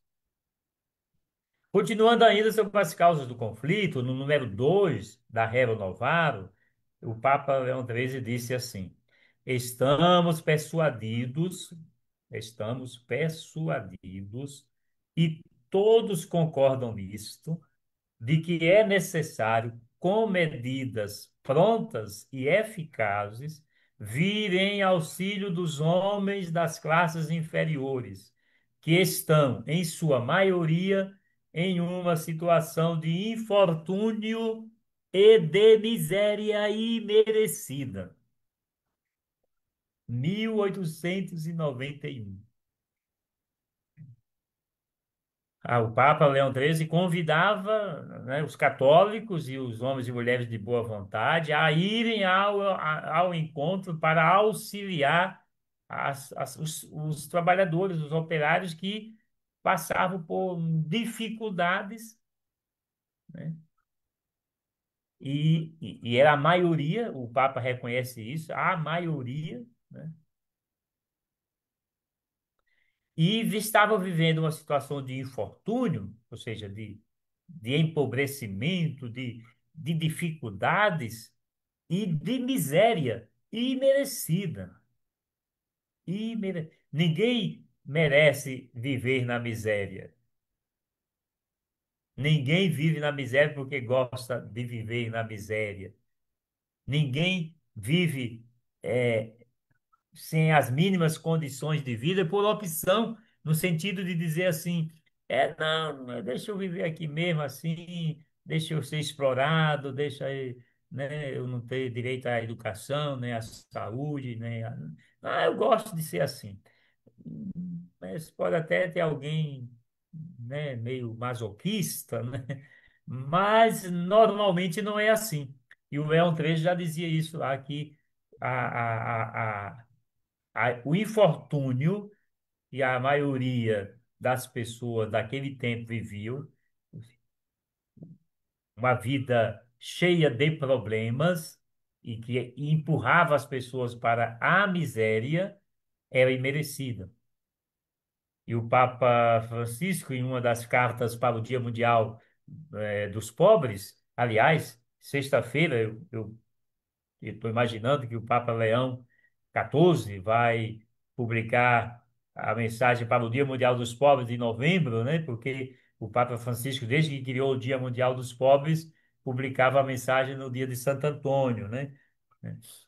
Continuando ainda sobre as causas do conflito, no número 2 da Rerum Novarum, o Papa Leão XIII disse assim: Estamos estamos persuadidos, e todos concordam nisto, de que é necessário, com medidas prontas e eficazes, vir em auxílio dos homens das classes inferiores, que estão, em sua maioria, em uma situação de infortúnio e de miséria imerecida. 1891. O Papa Leão XIII convidava, né, os católicos e os homens e mulheres de boa vontade a irem ao encontro para auxiliar os trabalhadores, os operários que passavam por dificuldades, né? E era a maioria, o Papa reconhece isso, a maioria, né? E estavam vivendo uma situação de infortúnio, ou seja, de empobrecimento, de dificuldades e de miséria imerecida. Ninguém merece viver na miséria. Ninguém vive na miséria porque gosta de viver na miséria. Ninguém vive sem as mínimas condições de vida por opção, no sentido de dizer assim, não, deixa eu viver aqui mesmo assim, deixa eu ser explorado, né, eu não ter direito à educação, nem à saúde, eu gosto de ser assim. Mas pode até ter alguém, né, meio masoquista, né? Mas normalmente não é assim. E o Leão XIII já dizia isso lá, que o infortúnio que a maioria das pessoas daquele tempo viviam, uma vida cheia de problemas e que empurrava as pessoas para a miséria, era imerecida. E o Papa Francisco, em uma das cartas para o Dia Mundial dos Pobres, aliás, sexta-feira, eu estou imaginando que o Papa Leão XIV vai publicar a mensagem para o Dia Mundial dos Pobres em novembro, né? Porque o Papa Francisco, desde que criou o Dia Mundial dos Pobres, publicava a mensagem no dia de Santo Antônio, né?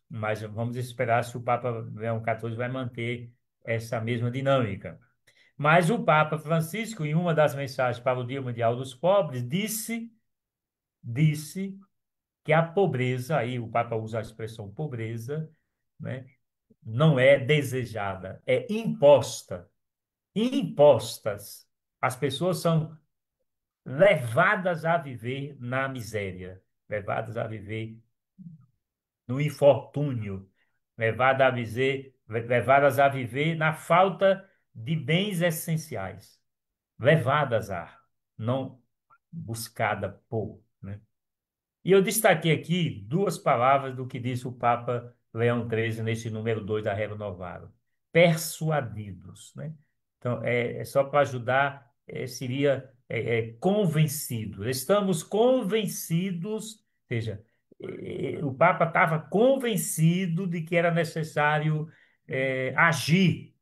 Mas vamos esperar se o Papa Leão XIV vai manter essa mesma dinâmica. Mas o Papa Francisco, em uma das mensagens para o Dia Mundial dos Pobres, disse que a pobreza, aí o Papa usa a expressão pobreza, né, não é desejada, é imposta. Impostas. As pessoas são levadas a viver na miséria, levadas a viver no infortúnio, levadas a viver na falta de bens essenciais, levadas a, não buscada por, né? E eu destaquei aqui duas palavras do que disse o Papa Leão XIII nesse número 2 da Rerum Novarum. Persuadidos, né? Então, é só para ajudar, seria convencidos. Estamos convencidos, ou seja, o Papa estava convencido de que era necessário agir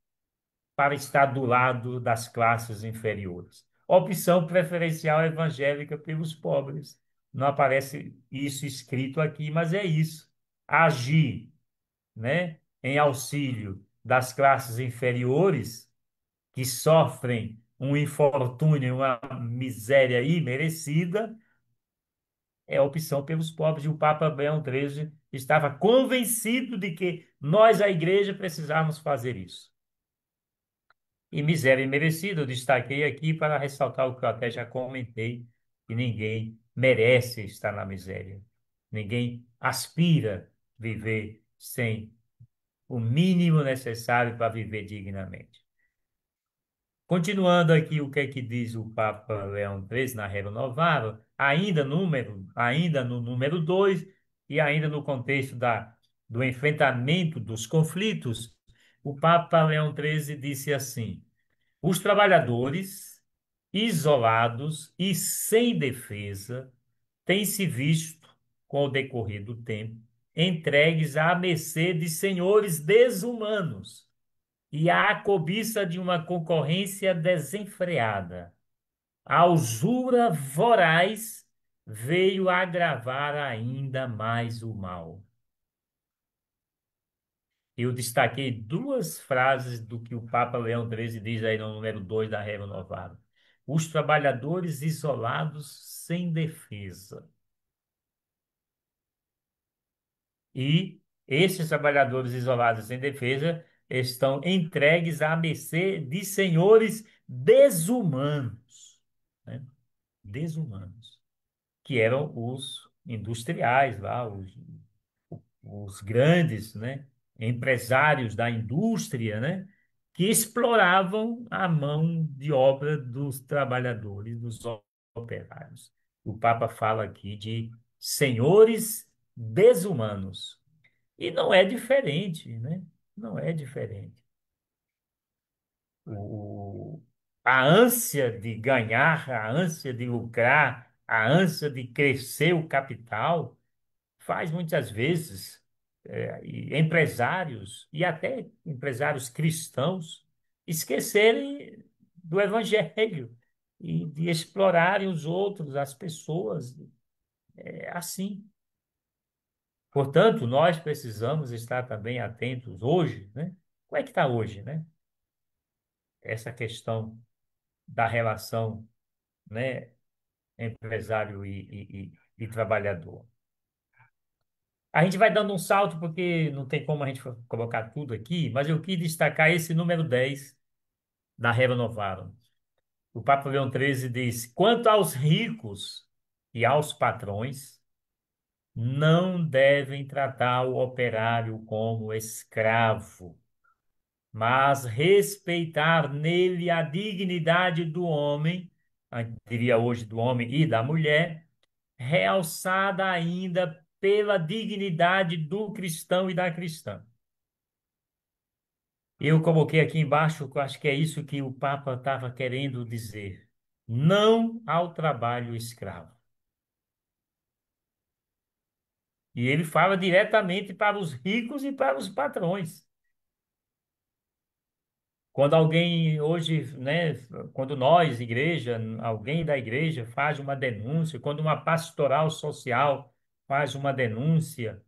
para estar do lado das classes inferiores. Opção preferencial evangélica pelos pobres. Não aparece isso escrito aqui, mas é isso. Agir, né, em auxílio das classes inferiores que sofrem um infortúnio, uma miséria imerecida, é a opção pelos pobres. E o Papa Leão XIII estava convencido de que nós, a igreja, precisávamos fazer isso. E miséria imerecida, eu destaquei aqui para ressaltar o que eu até já comentei, que ninguém merece estar na miséria. Ninguém aspira viver sem o mínimo necessário para viver dignamente. Continuando aqui, o que é que diz o Papa Leão XIII na Rerum Novarum, ainda no número 2 e ainda no contexto do enfrentamento dos conflitos, o Papa Leão XIII disse assim: os trabalhadores, isolados e sem defesa, têm se visto, com o decorrer do tempo, entregues à mercê de senhores desumanos e à cobiça de uma concorrência desenfreada. A usura voraz veio agravar ainda mais o mal. Eu destaquei duas frases do que o Papa Leão XIII diz aí no número 2 da Rerum Novarum. Os trabalhadores isolados sem defesa. E esses trabalhadores isolados sem defesa estão entregues à mercê de senhores desumanos, né? Desumanos, que eram os industriais lá, os grandes, né, empresários da indústria, né, que exploravam a mão de obra dos trabalhadores, dos operários. O Papa fala aqui de senhores desumanos. E não é diferente, né? Não é diferente. O, a ânsia de ganhar, a ânsia de lucrar, a ânsia de crescer o capital faz muitas vezes empresários e até empresários cristãos esquecerem do evangelho e de explorarem os outros, as pessoas, assim. Portanto, nós precisamos estar também atentos hoje, né? Como é que está hoje, né? Essa questão da relação, né, empresário e trabalhador. A gente vai dando um salto porque não tem como a gente colocar tudo aqui, mas eu quis destacar esse número 10 da Rerum Novarum. O Papa Leão XIII diz: quanto aos ricos e aos patrões, não devem tratar o operário como escravo, mas respeitar nele a dignidade do homem, diria hoje do homem e da mulher, realçada ainda pela dignidade do cristão e da cristã. Eu coloquei aqui embaixo, que eu acho que é isso que o Papa estava querendo dizer. Não ao trabalho escravo. E ele fala diretamente para os ricos e para os patrões. Quando alguém hoje, né, quando nós, igreja, alguém da igreja faz uma denúncia, quando uma pastoral social faz uma denúncia,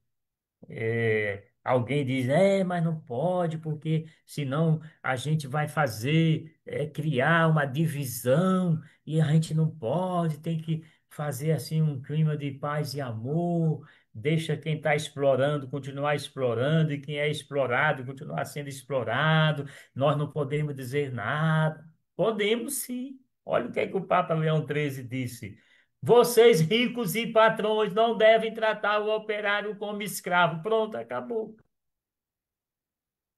alguém diz, mas não pode, porque senão a gente vai fazer, criar uma divisão e a gente não pode, tem que fazer assim um clima de paz e amor, deixa quem está explorando continuar explorando e quem é explorado continuar sendo explorado, nós não podemos dizer nada. Podemos sim. Olha o que é que o Papa Leão XIII disse. Vocês, ricos e patrões, não devem tratar o operário como escravo. Pronto, acabou.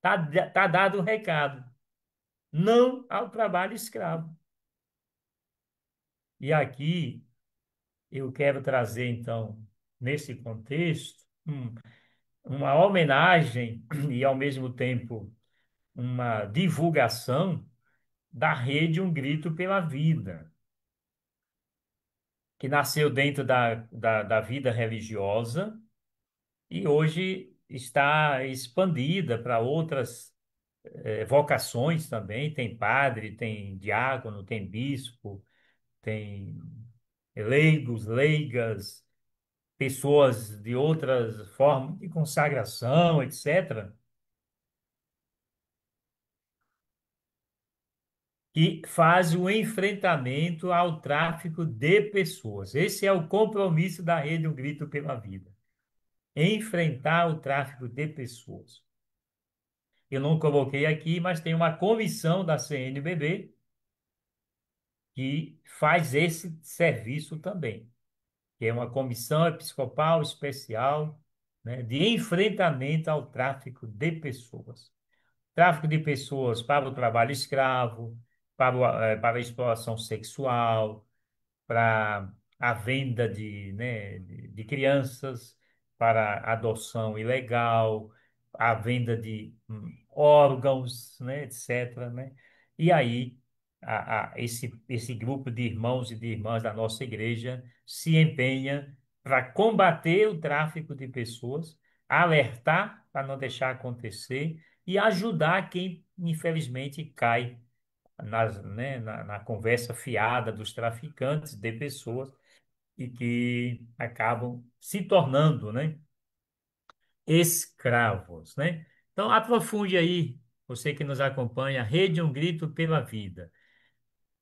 Tá dado o recado. Não ao trabalho escravo. E aqui eu quero trazer, então, nesse contexto, uma homenagem e, ao mesmo tempo, uma divulgação da rede Um Grito pela Vida, que nasceu dentro da vida religiosa e hoje está expandida para outras vocações também. Tem padre, tem diácono, tem bispo, tem leigos, leigas, pessoas de outras formas de consagração, etc., que faz o enfrentamento ao tráfico de pessoas. Esse é o compromisso da Rede Um Grito pela Vida. Enfrentar o tráfico de pessoas. Eu não coloquei aqui, mas tem uma comissão da CNBB que faz esse serviço também, que é uma comissão episcopal especial, né, de enfrentamento ao tráfico de pessoas. Tráfico de pessoas para o trabalho escravo, para a exploração sexual, para a venda de crianças, para adoção ilegal, a venda de órgãos, né, etc., né? E aí, esse grupo de irmãos e de irmãs da nossa igreja se empenha para combater o tráfico de pessoas, alertar para não deixar acontecer e ajudar quem, infelizmente, cai na conversa fiada dos traficantes de pessoas e que acabam se tornando, né, escravos, né? Então, aprofunde aí, você que nos acompanha, Rede Um Grito pela Vida.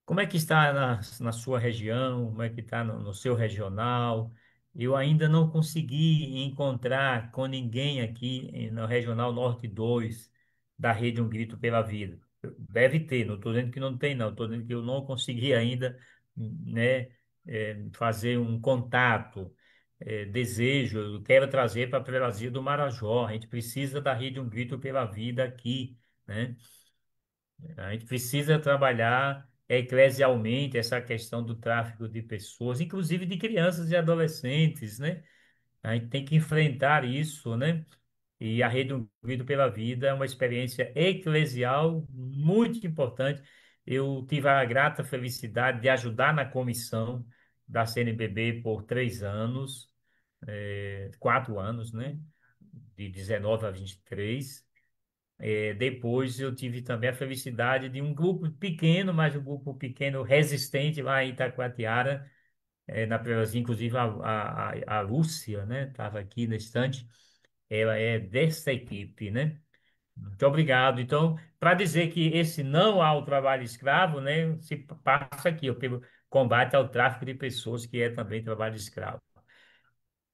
Como é que está na sua região? Como é que está no seu regional? Eu ainda não consegui encontrar com ninguém aqui no Regional Norte 2 da Rede Um Grito pela Vida. Deve ter, não estou dizendo que não tem, não. Estou dizendo que eu não consegui ainda, né, fazer um contato. Desejo, eu quero trazer para a Prelazia do Marajó. A gente precisa da Rede Um Grito pela Vida aqui, né? A gente precisa trabalhar eclesialmente essa questão do tráfico de pessoas, inclusive de crianças e adolescentes, né? A gente tem que enfrentar isso, né? E a Rede Unido pela Vida é uma experiência eclesial muito importante. Eu tive a grata felicidade de ajudar na comissão da CNBB por 3 anos, 4 anos, né? De 19 a 23. Depois eu tive também a felicidade de um grupo pequeno, mas um grupo pequeno resistente lá em Itacoatiara, na Prelasia, inclusive a Lúcia, né, estava aqui na estante, ela é dessa equipe, né? Muito obrigado. Então, para dizer que esse não ao trabalho escravo, né, se passa aqui, ó, pelo combate ao tráfico de pessoas, que é também trabalho escravo.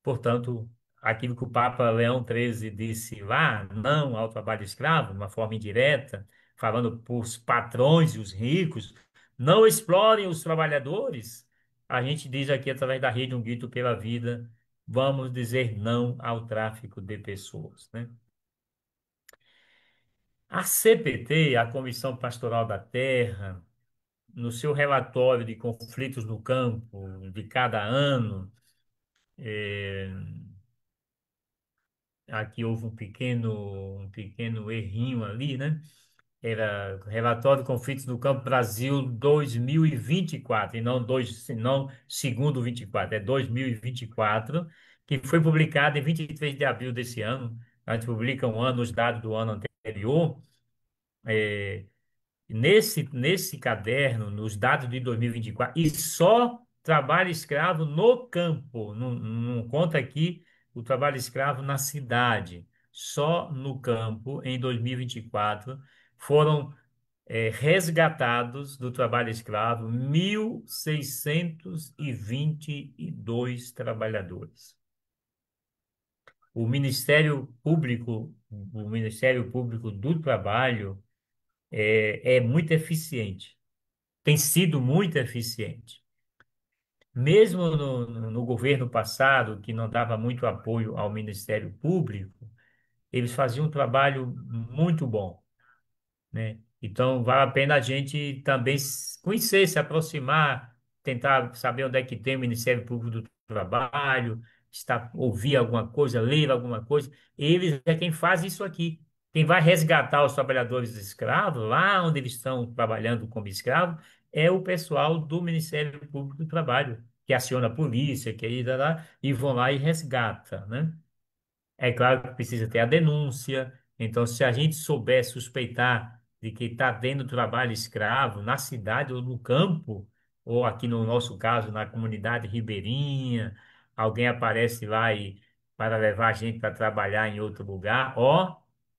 Portanto, aquilo que o Papa Leão XIII disse lá, não ao trabalho escravo, de uma forma indireta, falando para os patrões e os ricos, não explorem os trabalhadores, a gente diz aqui através da rede Um Grito pela Vida, vamos dizer não ao tráfico de pessoas, né? A CPT, a Comissão Pastoral da Terra, no seu relatório de conflitos no campo de cada ano, eh, aqui houve um pequeno errinho ali, né? era Relatório de Conflitos no Campo Brasil 2024, e não segundo 24, é 2024, que foi publicado em 23 de abril desse ano. A gente publica um ano, os dados do ano anterior. É, nesse caderno, nos dados de 2024, e só trabalho escravo no campo, não conta aqui o trabalho escravo na cidade, só no campo, em 2024, foram resgatados do trabalho escravo 1.622 trabalhadores. O Ministério Público do Trabalho é muito eficiente, tem sido muito eficiente. Mesmo no governo passado, que não dava muito apoio ao Ministério Público, eles faziam um trabalho muito bom, né? Então, vale a pena a gente também conhecer, se aproximar, tentar saber onde é que tem o Ministério Público do Trabalho, ouvir alguma coisa, ler alguma coisa. Eles é quem faz isso aqui. Quem vai resgatar os trabalhadores escravos, lá onde eles estão trabalhando como escravos, é o pessoal do Ministério Público do Trabalho, que aciona a polícia, que aí, lá, e vão lá e resgata, né? É claro que precisa ter a denúncia. Então, se a gente souber suspeitar de que está tendo trabalho escravo na cidade ou no campo, ou aqui no nosso caso, na comunidade ribeirinha, alguém aparece lá e para levar a gente para trabalhar em outro lugar, ó,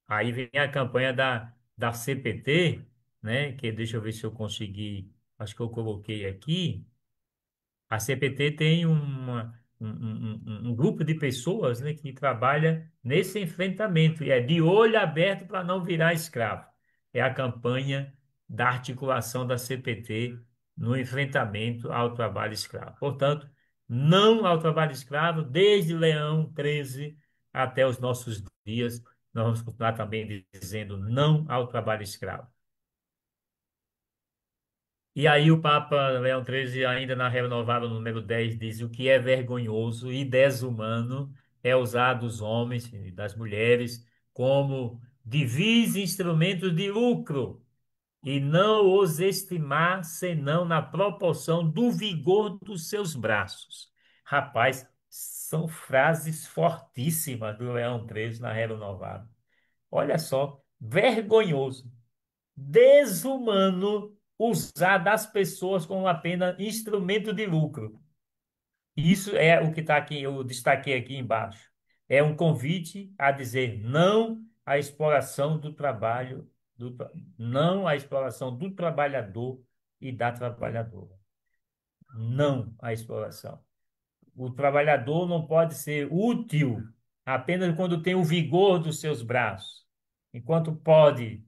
aí vem a campanha da CPT, né? Que deixa eu ver se eu consegui, acho que eu coloquei aqui. A CPT tem um grupo de pessoas, né, que trabalha nesse enfrentamento e é de olho aberto para não virar escravo. É a campanha da articulação da CPT no enfrentamento ao trabalho escravo. Portanto, não ao trabalho escravo, desde Leão 13 até os nossos dias. Nós vamos continuar também dizendo não ao trabalho escravo. E aí o Papa Leão XIII, ainda na Renovada número 10, diz: o que é vergonhoso e desumano é usar dos homens e das mulheres como divis instrumentos de lucro e não os estimar senão na proporção do vigor dos seus braços. Rapaz, são frases fortíssimas do Leão XIII na Renovada. Olha só, vergonhoso, desumano usar das pessoas como apenas instrumento de lucro. Isso é o que está aqui, eu destaquei aqui embaixo. É um convite a dizer não à exploração do trabalho, não à exploração do trabalhador e da trabalhadora. Não à exploração. O trabalhador não pode ser útil apenas quando tem o vigor dos seus braços, enquanto pode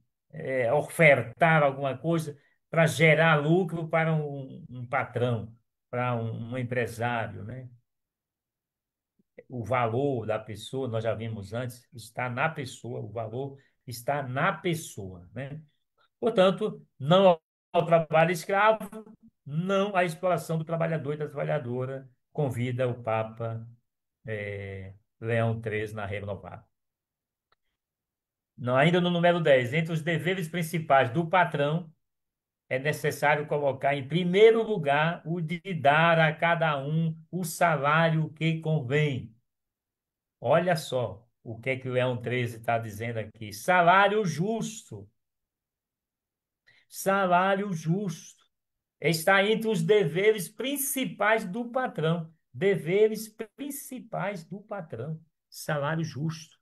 ofertar alguma coisa para gerar lucro para um patrão, para um empresário, né? O valor da pessoa, nós já vimos antes, está na pessoa, o valor está na pessoa, né? Portanto, não ao trabalho escravo, não à exploração do trabalhador e da trabalhadora, convida o Papa Leão XIII na Renovada. Não, ainda no número 10, entre os deveres principais do patrão, é necessário colocar em primeiro lugar o de dar a cada um o salário que convém. Olha só o que é que o Leão XIII está dizendo aqui. Salário justo. Salário justo. Está entre os deveres principais do patrão. Deveres principais do patrão. Salário justo.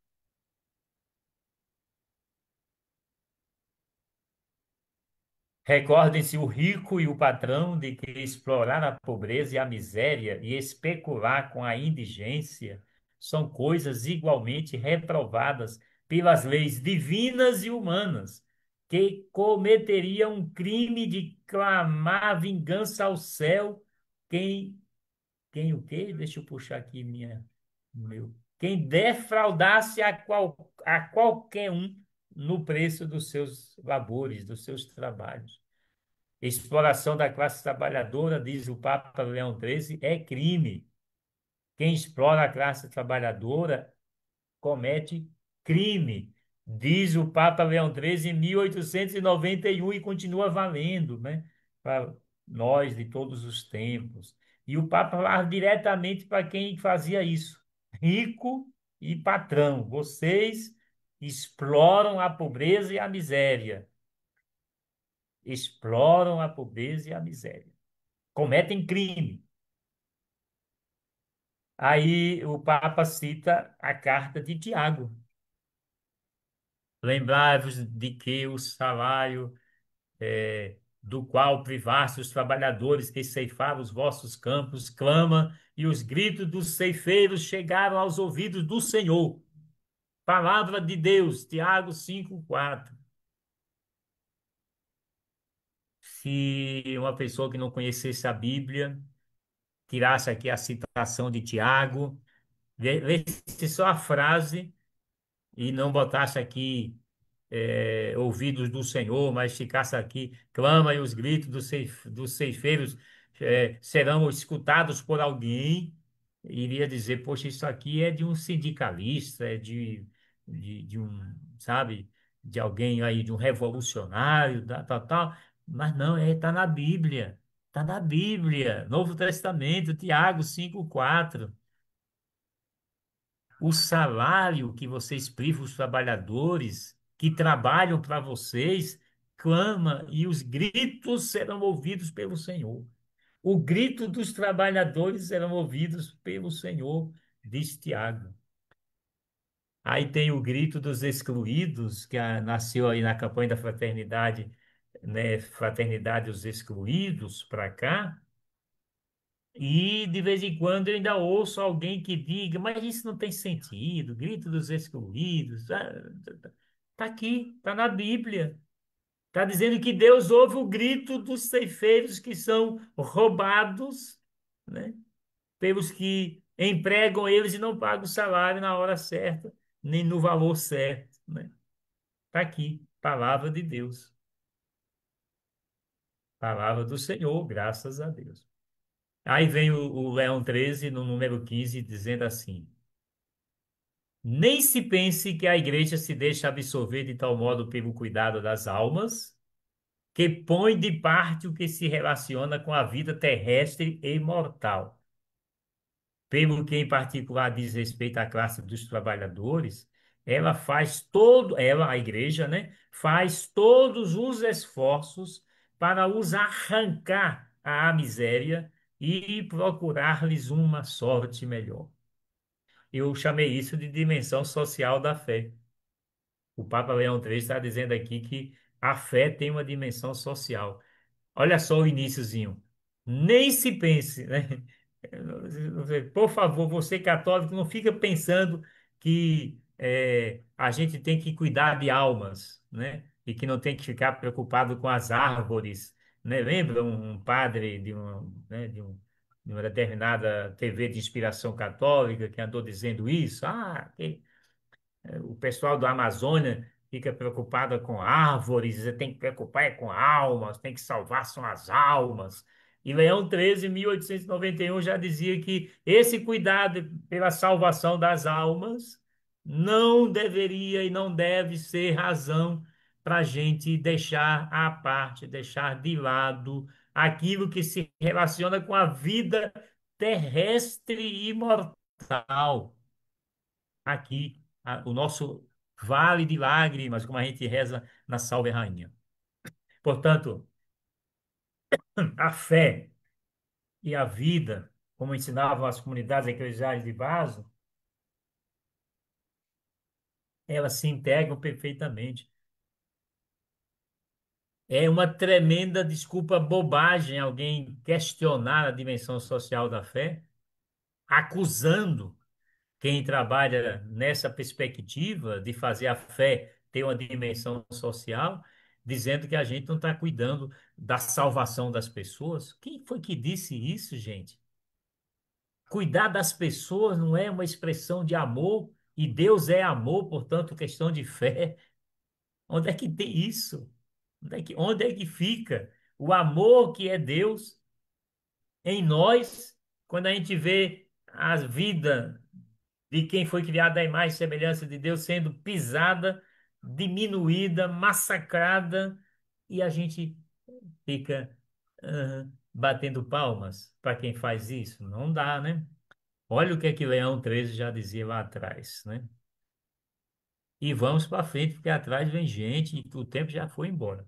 Recordem-se o rico e o patrão de que explorar a pobreza e a miséria e especular com a indigência são coisas igualmente reprovadas pelas leis divinas e humanas, que cometeria um crime de clamar vingança ao céu quem o quê? Deixa eu puxar aqui quem defraudasse a qualquer um no preço dos seus labores, dos seus trabalhos. Exploração da classe trabalhadora, diz o Papa Leão XIII, é crime. Quem explora a classe trabalhadora comete crime. Diz o Papa Leão XIII em 1891 e continua valendo, né? Para nós de todos os tempos. E o Papa falava diretamente para quem fazia isso: rico e patrão. Vocês exploram a pobreza e a miséria. Exploram a pobreza e a miséria. Cometem crime. Aí o Papa cita a carta de Tiago. Lembrai-vos de que o salário do qual privaste os trabalhadores que ceifaram os vossos campos, clama, e os gritos dos ceifeiros chegaram aos ouvidos do Senhor. Palavra de Deus, Tiago 5:4. Se uma pessoa que não conhecesse a Bíblia tirasse aqui a citação de Tiago, lesse só a frase e não botasse aqui ouvidos do Senhor, mas ficasse aqui, clama e os gritos dos ceifeiros serão escutados por alguém, iria dizer, poxa, isso aqui é de um sindicalista, é de um, sabe, de alguém aí, de um revolucionário, tal, tal, mas não, está na Bíblia, Novo Testamento, Tiago 5:4. O salário que vocês privam os trabalhadores que trabalham para vocês clama e os gritos serão ouvidos pelo Senhor. O grito dos trabalhadores serão ouvidos pelo Senhor, diz Tiago. Aí tem o grito dos excluídos, que nasceu aí na campanha da fraternidade, né? Fraternidade dos Excluídos, para cá. E de vez em quando eu ainda ouço alguém que diga, mas isso não tem sentido, grito dos excluídos. Está aqui, está na Bíblia. Está dizendo que Deus ouve o grito dos ceifeiros que são roubados, né, pelos que empregam eles e não pagam o salário na hora certa, nem no valor certo, né? Está aqui, palavra de Deus, palavra do Senhor, graças a Deus. Aí vem o Leão 13 no número 15 dizendo assim: nem se pense que a igreja se deixa absorver de tal modo pelo cuidado das almas, que põe de parte o que se relaciona com a vida terrestre e mortal. Pelo que em particular diz respeito à classe dos trabalhadores, ela, a igreja, né, faz todos os esforços para os arrancar à miséria e procurar-lhes uma sorte melhor. Eu chamei isso de dimensão social da fé. O Papa Leão XIII está dizendo aqui que a fé tem uma dimensão social. Olha só o iniciozinho. Nem se pense, né? Por favor, você católico, não fica pensando que a gente tem que cuidar de almas, né? E que não tem que ficar preocupado com as árvores, né? Lembra um padre né, de uma determinada TV de inspiração católica que andou dizendo isso? O pessoal da Amazônia fica preocupado com árvores, tem que preocupar é com almas, tem que salvar são as almas. E Leão XIII, 1891, já dizia que esse cuidado pela salvação das almas não deveria e não deve ser razão para a gente deixar à parte, deixar de lado aquilo que se relaciona com a vida terrestre e mortal aqui, o nosso vale de lágrimas, como a gente reza na Salve Rainha. Portanto, a fé e a vida, como ensinavam as comunidades eclesiais de base, elas se integram perfeitamente. É uma tremenda, desculpa, bobagem alguém questionar a dimensão social da fé, acusando quem trabalha nessa perspectiva de fazer a fé ter uma dimensão social, dizendo que a gente não está cuidando da salvação das pessoas. Quem foi que disse isso, gente? Cuidar das pessoas não é uma expressão de amor, e Deus é amor, portanto, questão de fé. Onde é que tem isso? Onde é que fica o amor que é Deus em nós, quando a gente vê a vida de quem foi criado à imagem e semelhança de Deus sendo pisada, diminuída, massacrada, e a gente fica batendo palmas para quem faz isso. Não dá, né? Olha o que é que Leão 13 já dizia lá atrás, né? E vamos para frente, porque atrás vem gente e o tempo já foi embora.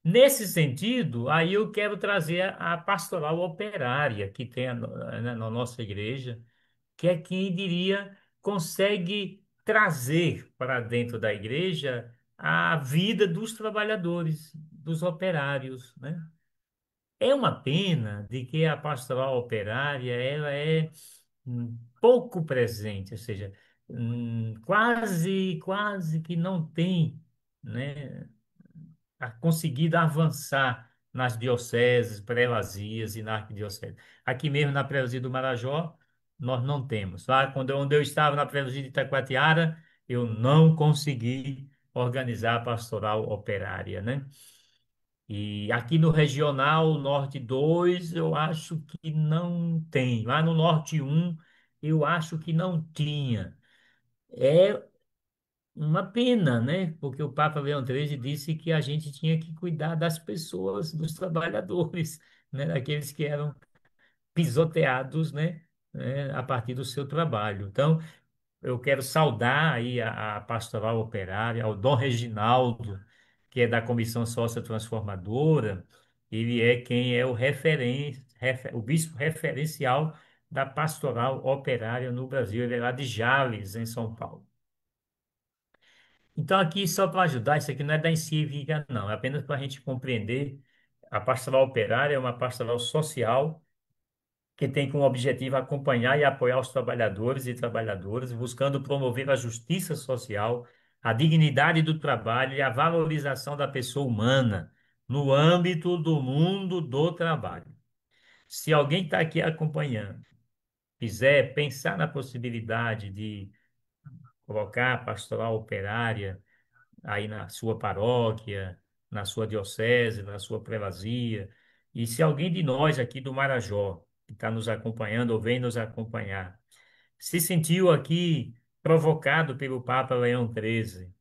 Nesse sentido, aí eu quero trazer a pastoral operária que tem na nossa igreja, que é quem diria consegue trazer para dentro da igreja a vida dos trabalhadores, dos operários, né? É uma pena de que a pastoral operária ela é pouco presente, ou seja, quase que não tem, né, conseguido avançar nas dioceses, prelazias e na arquidiocese. Aqui mesmo na prelazia do Marajó, nós não temos. Lá, onde eu estava na prelazia de Itacoatiara, eu não consegui organizar a pastoral operária, né? E aqui no Regional Norte 2 eu acho que não tem. Lá no Norte um eu acho que não tinha. É uma pena, né? Porque o Papa Leão XIII disse que a gente tinha que cuidar das pessoas, dos trabalhadores, né? Daqueles que eram pisoteados, né? A partir do seu trabalho. Então, eu quero saudar aí a pastoral operária, ao Dom Reginaldo, que é da Comissão Sócia Transformadora. Ele é quem é o bispo referencial da pastoral operária no Brasil. Ele é lá de Jales, em São Paulo. Então, aqui, só para ajudar, isso aqui não é da encíclica, não, é apenas para a gente compreender. A pastoral operária é uma pastoral social que tem como objetivo acompanhar e apoiar os trabalhadores e trabalhadoras, buscando promover a justiça social, a dignidade do trabalho e a valorização da pessoa humana no âmbito do mundo do trabalho. Se alguém está aqui acompanhando, quiser pensar na possibilidade de colocar a pastoral operária aí na sua paróquia, na sua diocese, na sua prelazia. E se alguém de nós aqui do Marajó, que está nos acompanhando ou vem nos acompanhar, se sentiu aqui provocado pelo Papa Leão XIII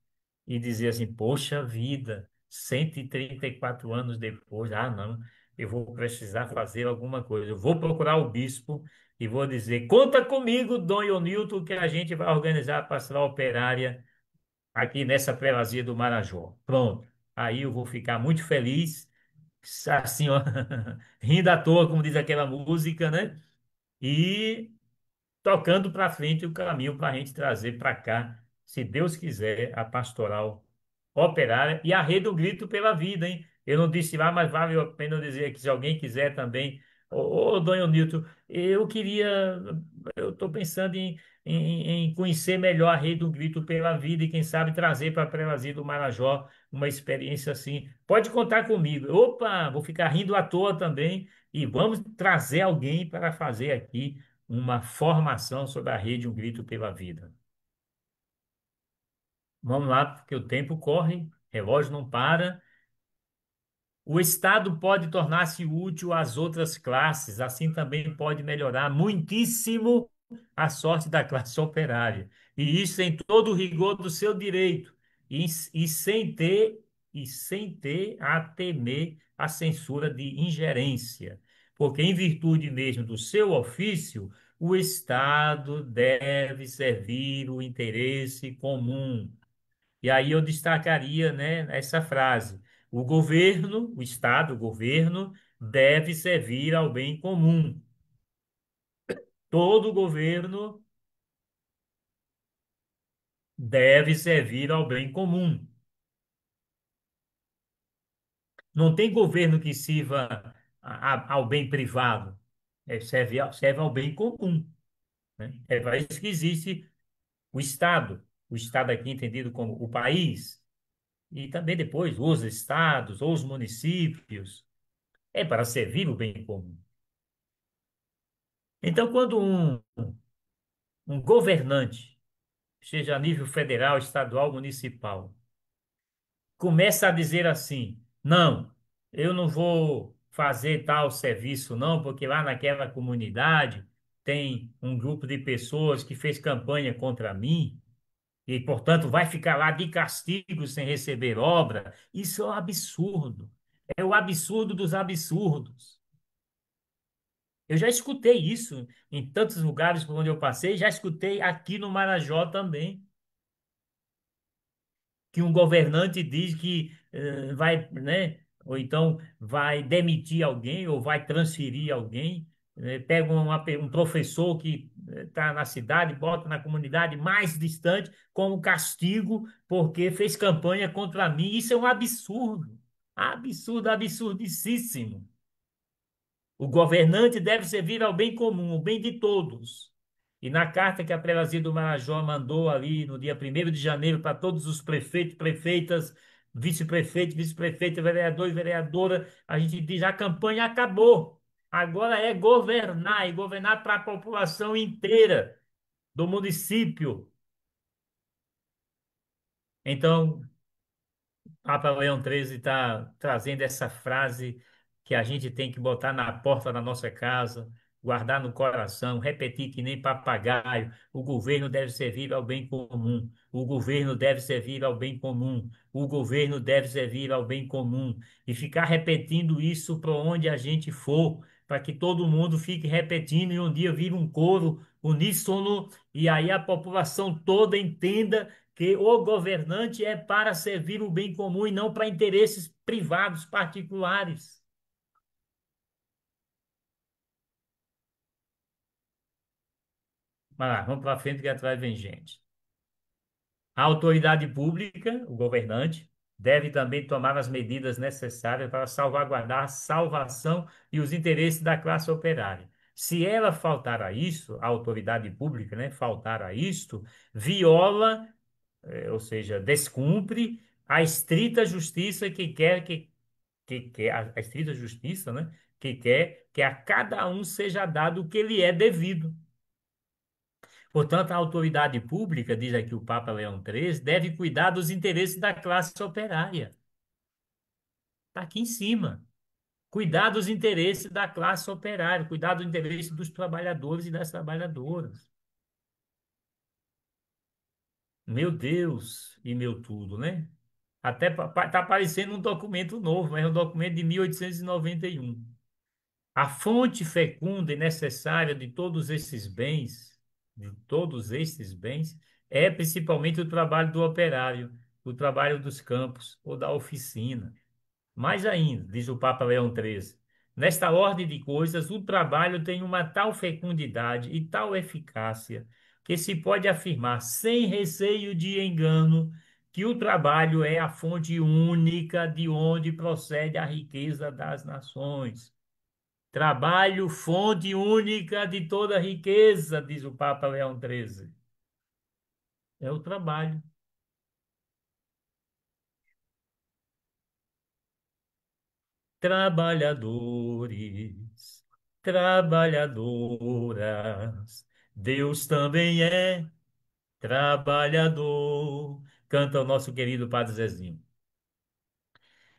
e dizer assim, poxa vida, 134 anos depois, ah não, eu vou precisar fazer alguma coisa. Eu vou procurar o bispo e vou dizer, conta comigo, Dom Ionilton, que a gente vai organizar a pastoral operária aqui nessa prelazia do Marajó. Pronto. Aí eu vou ficar muito feliz, assim, ó, rindo à toa, como diz aquela música, né? E tocando para frente o caminho para a gente trazer para cá, se Deus quiser, a pastoral operária e a rede do grito pela vida, hein? Eu não disse lá, mas vale a pena eu dizer que se alguém quiser também, ô Dona Nilton, eu estou pensando em conhecer melhor a rede do grito pela vida e quem sabe trazer para a Prelazia do Marajó uma experiência assim. Pode contar comigo. Opa, vou ficar rindo à toa também e vamos trazer alguém para fazer aqui uma formação sobre a rede Um Grito pela Vida. Vamos lá, porque o tempo corre, relógio não para. O Estado pode tornar-se útil às outras classes, assim também pode melhorar muitíssimo a sorte da classe operária. E isso em todo o rigor do seu direito, e sem ter, sem ter a temer a censura de ingerência. Porque, em virtude mesmo do seu ofício, o Estado deve servir o interesse comum. E aí eu destacaria, né, essa frase: o governo, o Estado, o governo, deve servir ao bem comum. Todo governo deve servir ao bem comum. Não tem governo que sirva ao bem privado. Serve ao bem comum, né? É para isso que existe o Estado aqui entendido como o país, e também depois os estados ou os municípios, é para servir o bem comum. Então, quando um governante, seja a nível federal, estadual, municipal, começa a dizer assim: não, eu não vou fazer tal serviço, não, porque lá naquela comunidade tem um grupo de pessoas que fez campanha contra mim, e, portanto, vai ficar lá de castigo sem receber obra. Isso é um absurdo. É o absurdo dos absurdos. Eu já escutei isso em tantos lugares por onde eu passei, já escutei aqui no Marajó também, que um governante diz que vai, né, ou então vai demitir alguém ou vai transferir alguém, pega um professor que está na cidade, bota na comunidade mais distante como castigo porque fez campanha contra mim. Isso é um absurdo, absurdo, absurdicíssimo. O governante deve servir ao bem comum, o bem de todos. E na carta que a Prelazia do Marajó mandou ali no dia 1º de janeiro para todos os prefeitos, prefeitas, vice-prefeito, vice-prefeita, vereador e vereadora, a gente diz: a campanha acabou. Agora é governar, e governar para a população inteira do município. Então, Papa Leão XIII está trazendo essa frase que a gente tem que botar na porta da nossa casa, guardar no coração, repetir que nem papagaio. O governo deve servir ao bem comum. O governo deve servir ao bem comum. O governo deve servir ao bem comum. E ficar repetindo isso para onde a gente for, para que todo mundo fique repetindo e um dia vire um coro uníssono e aí a população toda entenda que o governante é para servir o bem comum e não para interesses privados, particulares. Mas lá, vamos para frente que atrás vem gente. A autoridade pública, o governante, deve também tomar as medidas necessárias para salvaguardar a salvação e os interesses da classe operária. Se ela faltar a isso, a autoridade pública, né, faltar a isto, viola, ou seja, descumpre a estrita justiça que quer a estrita justiça, né? Que quer que a cada um seja dado o que lhe é devido. Portanto, a autoridade pública, diz aqui o Papa Leão XIII, deve cuidar dos interesses da classe operária. Está aqui em cima. Cuidar dos interesses da classe operária, cuidar dos interesses dos trabalhadores e das trabalhadoras. Meu Deus e meu tudo, né? Até está parecendo um documento novo, mas é um documento de 1891. A fonte fecunda e necessária de todos esses bens, é principalmente o trabalho do operário, o trabalho dos campos ou da oficina. Mais ainda, diz o Papa Leão XIII, nesta ordem de coisas, o trabalho tem uma tal fecundidade e tal eficácia que se pode afirmar, sem receio de engano, que o trabalho é a fonte única de onde procede a riqueza das nações. Trabalho, fonte única de toda riqueza, diz o Papa Leão XIII. É o trabalho. Trabalhadores, trabalhadoras, Deus também é trabalhador, canta o nosso querido Padre Zezinho.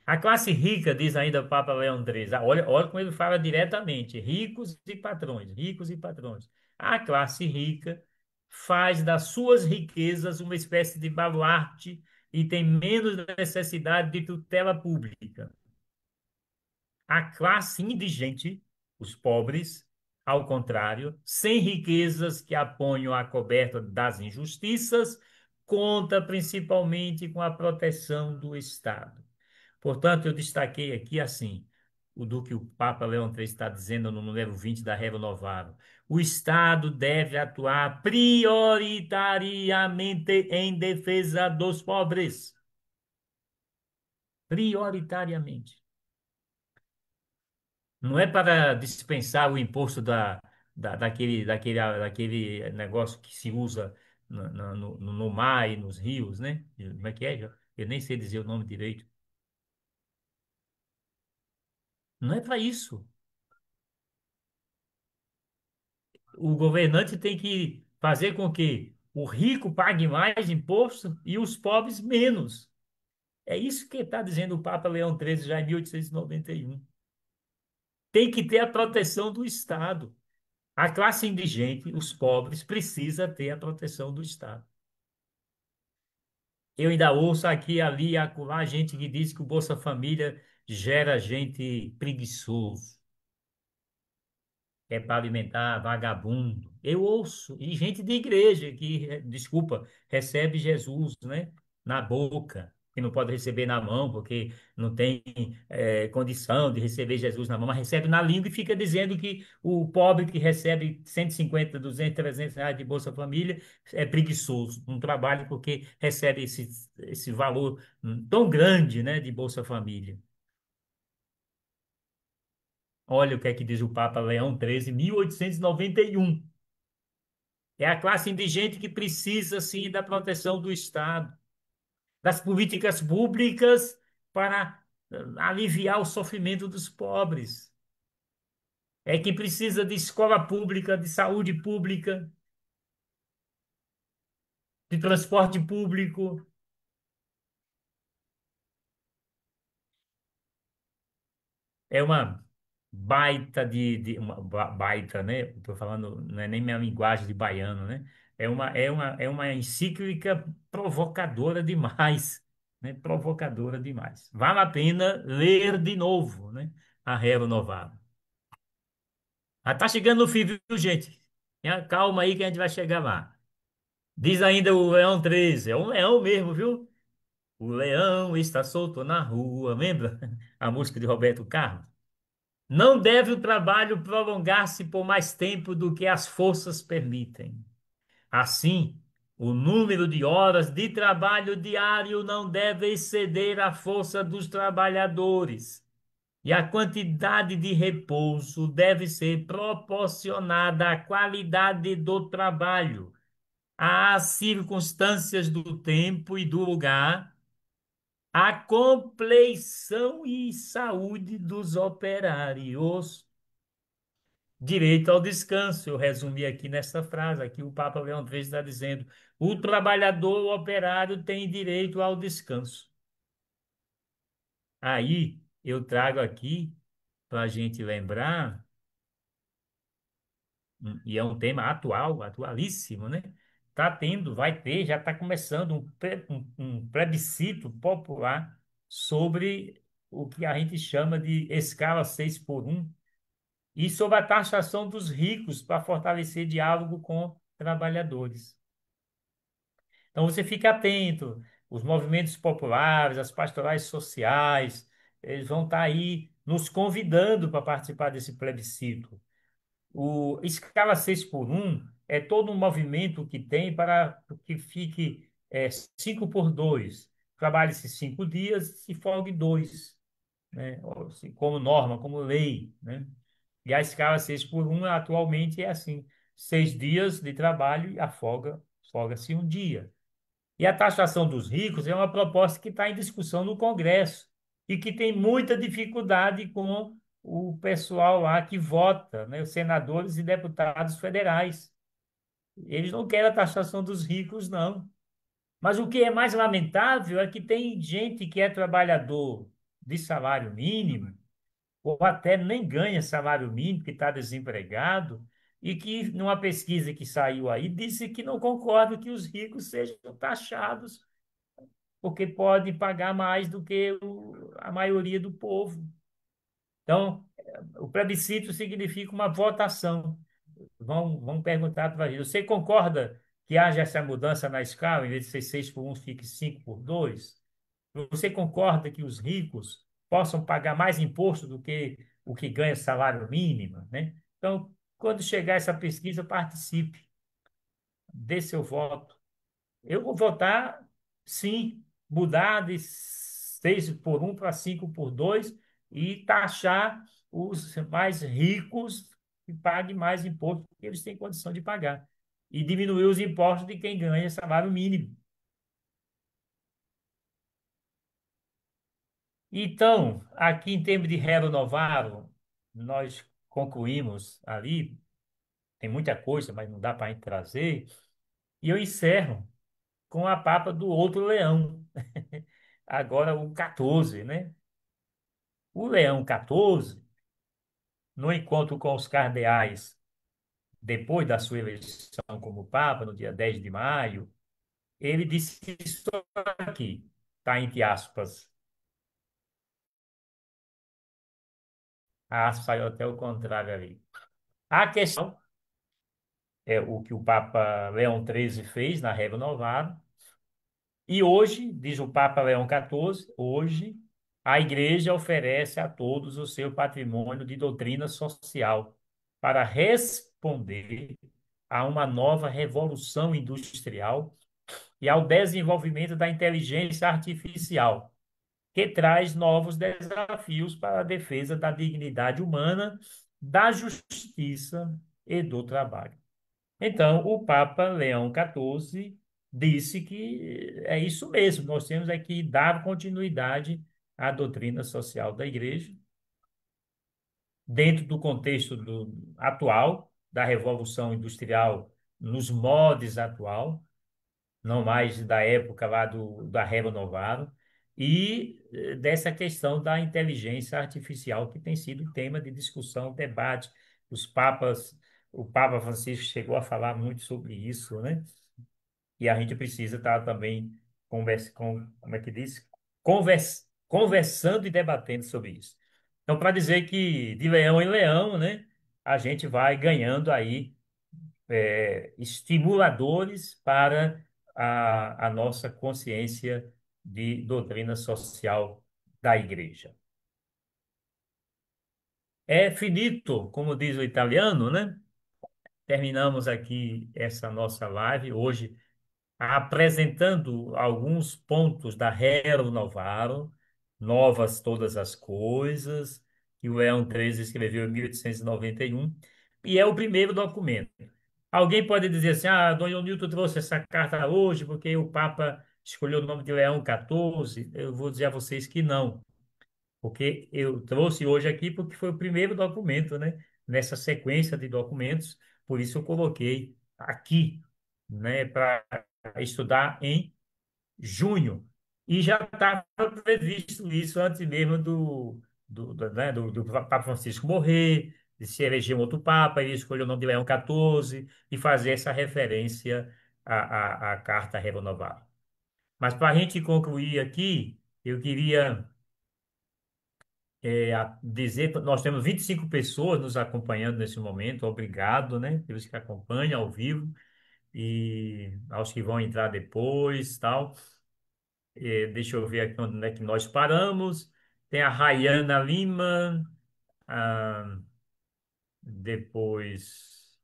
A classe rica, diz ainda o Papa Leão XIII, olha como ele fala diretamente, ricos e patrões, ricos e patrões. A classe rica faz das suas riquezas uma espécie de baluarte e tem menos necessidade de tutela pública. A classe indigente, os pobres, ao contrário, sem riquezas que aponham a coberta das injustiças, conta principalmente com a proteção do Estado. Portanto, eu destaquei aqui assim, o do que o Papa Leão XIII está dizendo no número 20 da Rerum Novarum. O Estado deve atuar prioritariamente em defesa dos pobres. Prioritariamente. Não é para dispensar o imposto daquele negócio que se usa no mar e nos rios, né? Como é que é? Eu nem sei dizer o nome direito. Não é para isso. O governante tem que fazer com que o rico pague mais imposto e os pobres menos. É isso que está dizendo o Papa Leão XIII já em 1891. Tem que ter a proteção do Estado. A classe indigente, os pobres, precisa ter a proteção do Estado. Eu ainda ouço aqui, ali, e acolá, gente que diz que o Bolsa Família gera gente preguiçoso, que é para alimentar vagabundo. Eu ouço, e gente de igreja que, desculpa, recebe Jesus, né, na boca, que não pode receber na mão, porque não tem condição de receber Jesus na mão, mas recebe na língua e fica dizendo que o pobre que recebe 150, 200, 300 reais de Bolsa Família é preguiçoso, não trabalha porque recebe esse valor tão grande, né, de Bolsa Família. Olha o que é que diz o Papa Leão XIII, 1891. É a classe indigente que precisa, sim, da proteção do Estado, das políticas públicas para aliviar o sofrimento dos pobres. É que precisa de escola pública, de saúde pública, de transporte público. É uma baita baita, né? Estou falando, não é nem minha linguagem de baiano, né? É uma encíclica provocadora demais, né? Provocadora demais. Vale a pena ler de novo, né? A Rero Novaro. Ah, tá chegando no fim, viu, gente? Calma aí que a gente vai chegar lá. Diz ainda o Leão 13, é um leão mesmo, viu? O leão está solto na rua, lembra? A música de Roberto Carlos. Não deve o trabalho prolongar-se por mais tempo do que as forças permitem. Assim, o número de horas de trabalho diário não deve exceder a força dos trabalhadores, e a quantidade de repouso deve ser proporcionada à qualidade do trabalho, às circunstâncias do tempo e do lugar, à compleição e saúde dos operários. Direito ao descanso, eu resumi aqui nessa frase, aqui o Papa Leão XIII está dizendo, o trabalhador, o operário tem direito ao descanso. Aí eu trago aqui para a gente lembrar, e é um tema atual, atualíssimo, né? Está tendo, vai ter, já está começando um plebiscito popular sobre o que a gente chama de escala 6 por 1 e sobre a taxação dos ricos para fortalecer diálogo com trabalhadores. Então você fica atento, os movimentos populares, as pastorais sociais, eles vão estar aí nos convidando para participar desse plebiscito. O escala 6 por 1 é todo um movimento que tem para que fique 5 por 2. Trabalhe-se 5 dias e folgue 2, né? Como norma, como lei, né? E a escala 6 por 1 atualmente é assim: 6 dias de trabalho e a folga-se um dia. E a taxação dos ricos é uma proposta que está em discussão no Congresso e que tem muita dificuldade com o pessoal lá que vota, né, os senadores e deputados federais. Eles não querem a taxação dos ricos, não. Mas o que é mais lamentável é que tem gente que é trabalhador de salário mínimo ou até nem ganha salário mínimo, que está desempregado, e que, numa pesquisa que saiu aí, disse que não concorda que os ricos sejam taxados, porque pode pagar mais do que a maioria do povo. Então, o plebiscito significa uma votação. Vão perguntar para ele: você concorda que haja essa mudança na escala, em vez de ser 6 por 1, fique 5 por 2? Você concorda que os ricos possam pagar mais imposto do que o que ganha salário mínimo, né? Então, quando chegar essa pesquisa, participe, dê seu voto. Eu vou votar, sim, mudar de 6 por 1 para 5 por 2 e taxar os mais ricos que paguem mais imposto, porque eles têm condição de pagar. E diminuir os impostos de quem ganha salário mínimo. Então, aqui em termos de Rero Novaro, nós concluímos ali, tem muita coisa, mas não dá para a gente trazer, e eu encerro com a papa do outro leão, agora o 14, né? O leão 14, no encontro com os cardeais, depois da sua eleição como papa, no dia 10 de maio, ele disse isso aqui, está entre aspas. A aspas saiu até o contrário ali. A questão é o que o Papa Leão XIII fez na Regra Novara. E hoje, diz o Papa Leão XIV, hoje a Igreja oferece a todos o seu patrimônio de doutrina social para responder a uma nova revolução industrial e ao desenvolvimento da inteligência artificial, que traz novos desafios para a defesa da dignidade humana, da justiça e do trabalho. Então, o Papa Leão XIV disse que é isso mesmo, nós temos é que dar continuidade à doutrina social da Igreja, dentro do contexto atual, da Revolução Industrial, nos moldes atual, não mais da época lá da Reba Novaro, e dessa questão da inteligência artificial, que tem sido tema de discussão, debate. Os papas, o Papa Francisco chegou a falar muito sobre isso, né? E a gente precisa estar também como é que diz? Conversando e debatendo sobre isso. Então, para dizer que de leão em leão, né, a gente vai ganhando aí estimuladores para a nossa consciência de doutrina social da igreja. É finito, como diz o italiano, né? Terminamos aqui essa nossa live hoje apresentando alguns pontos da Rerum Novarum, novas todas as coisas, que o Leão XIII escreveu em 1891, e é o primeiro documento. Alguém pode dizer assim, Dom Newton trouxe essa carta hoje porque o Papa escolheu o nome de Leão XIV. Eu vou dizer a vocês que não, porque eu trouxe hoje aqui porque foi o primeiro documento, né, nessa sequência de documentos, por isso eu coloquei aqui, né, para estudar em junho. E já estava previsto isso antes mesmo do Papa Francisco morrer, de se eleger um outro Papa, ele escolheu o nome de Leão XIV e fazer essa referência à Carta Renovar. Mas para a gente concluir aqui, eu queria dizer, nós temos 25 pessoas nos acompanhando nesse momento, obrigado, né, pelos que acompanham ao vivo e aos que vão entrar depois, tal. Deixa eu ver aqui onde é que nós paramos. Tem a Rayana Lima, ah, depois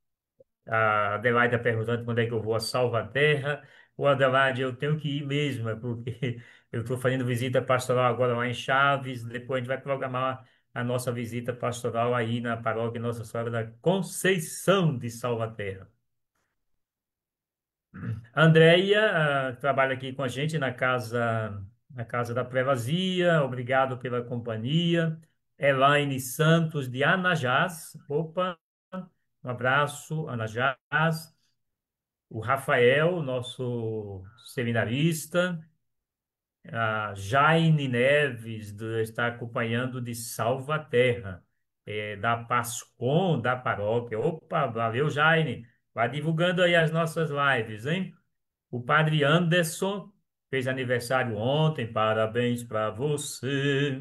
a Adelaide tá perguntando quando é que eu vou a Salvaterra. O Adelaide, eu tenho que ir mesmo, é porque eu estou fazendo visita pastoral agora lá em Chaves. Depois a gente vai programar a nossa visita pastoral aí na paróquia Nossa Senhora da Conceição de Salvaterra. A Andréia, trabalha aqui com a gente na casa da Prelazia. Obrigado pela companhia. Elaine Santos, de Anajás. Opa, um abraço, Anajás. O Rafael, nosso seminarista. A Jaine Neves, está acompanhando de Salvaterra, da Pascom, da paróquia. Opa, valeu, Jaine. Vai divulgando aí as nossas lives, hein? O padre Anderson fez aniversário ontem, parabéns para você.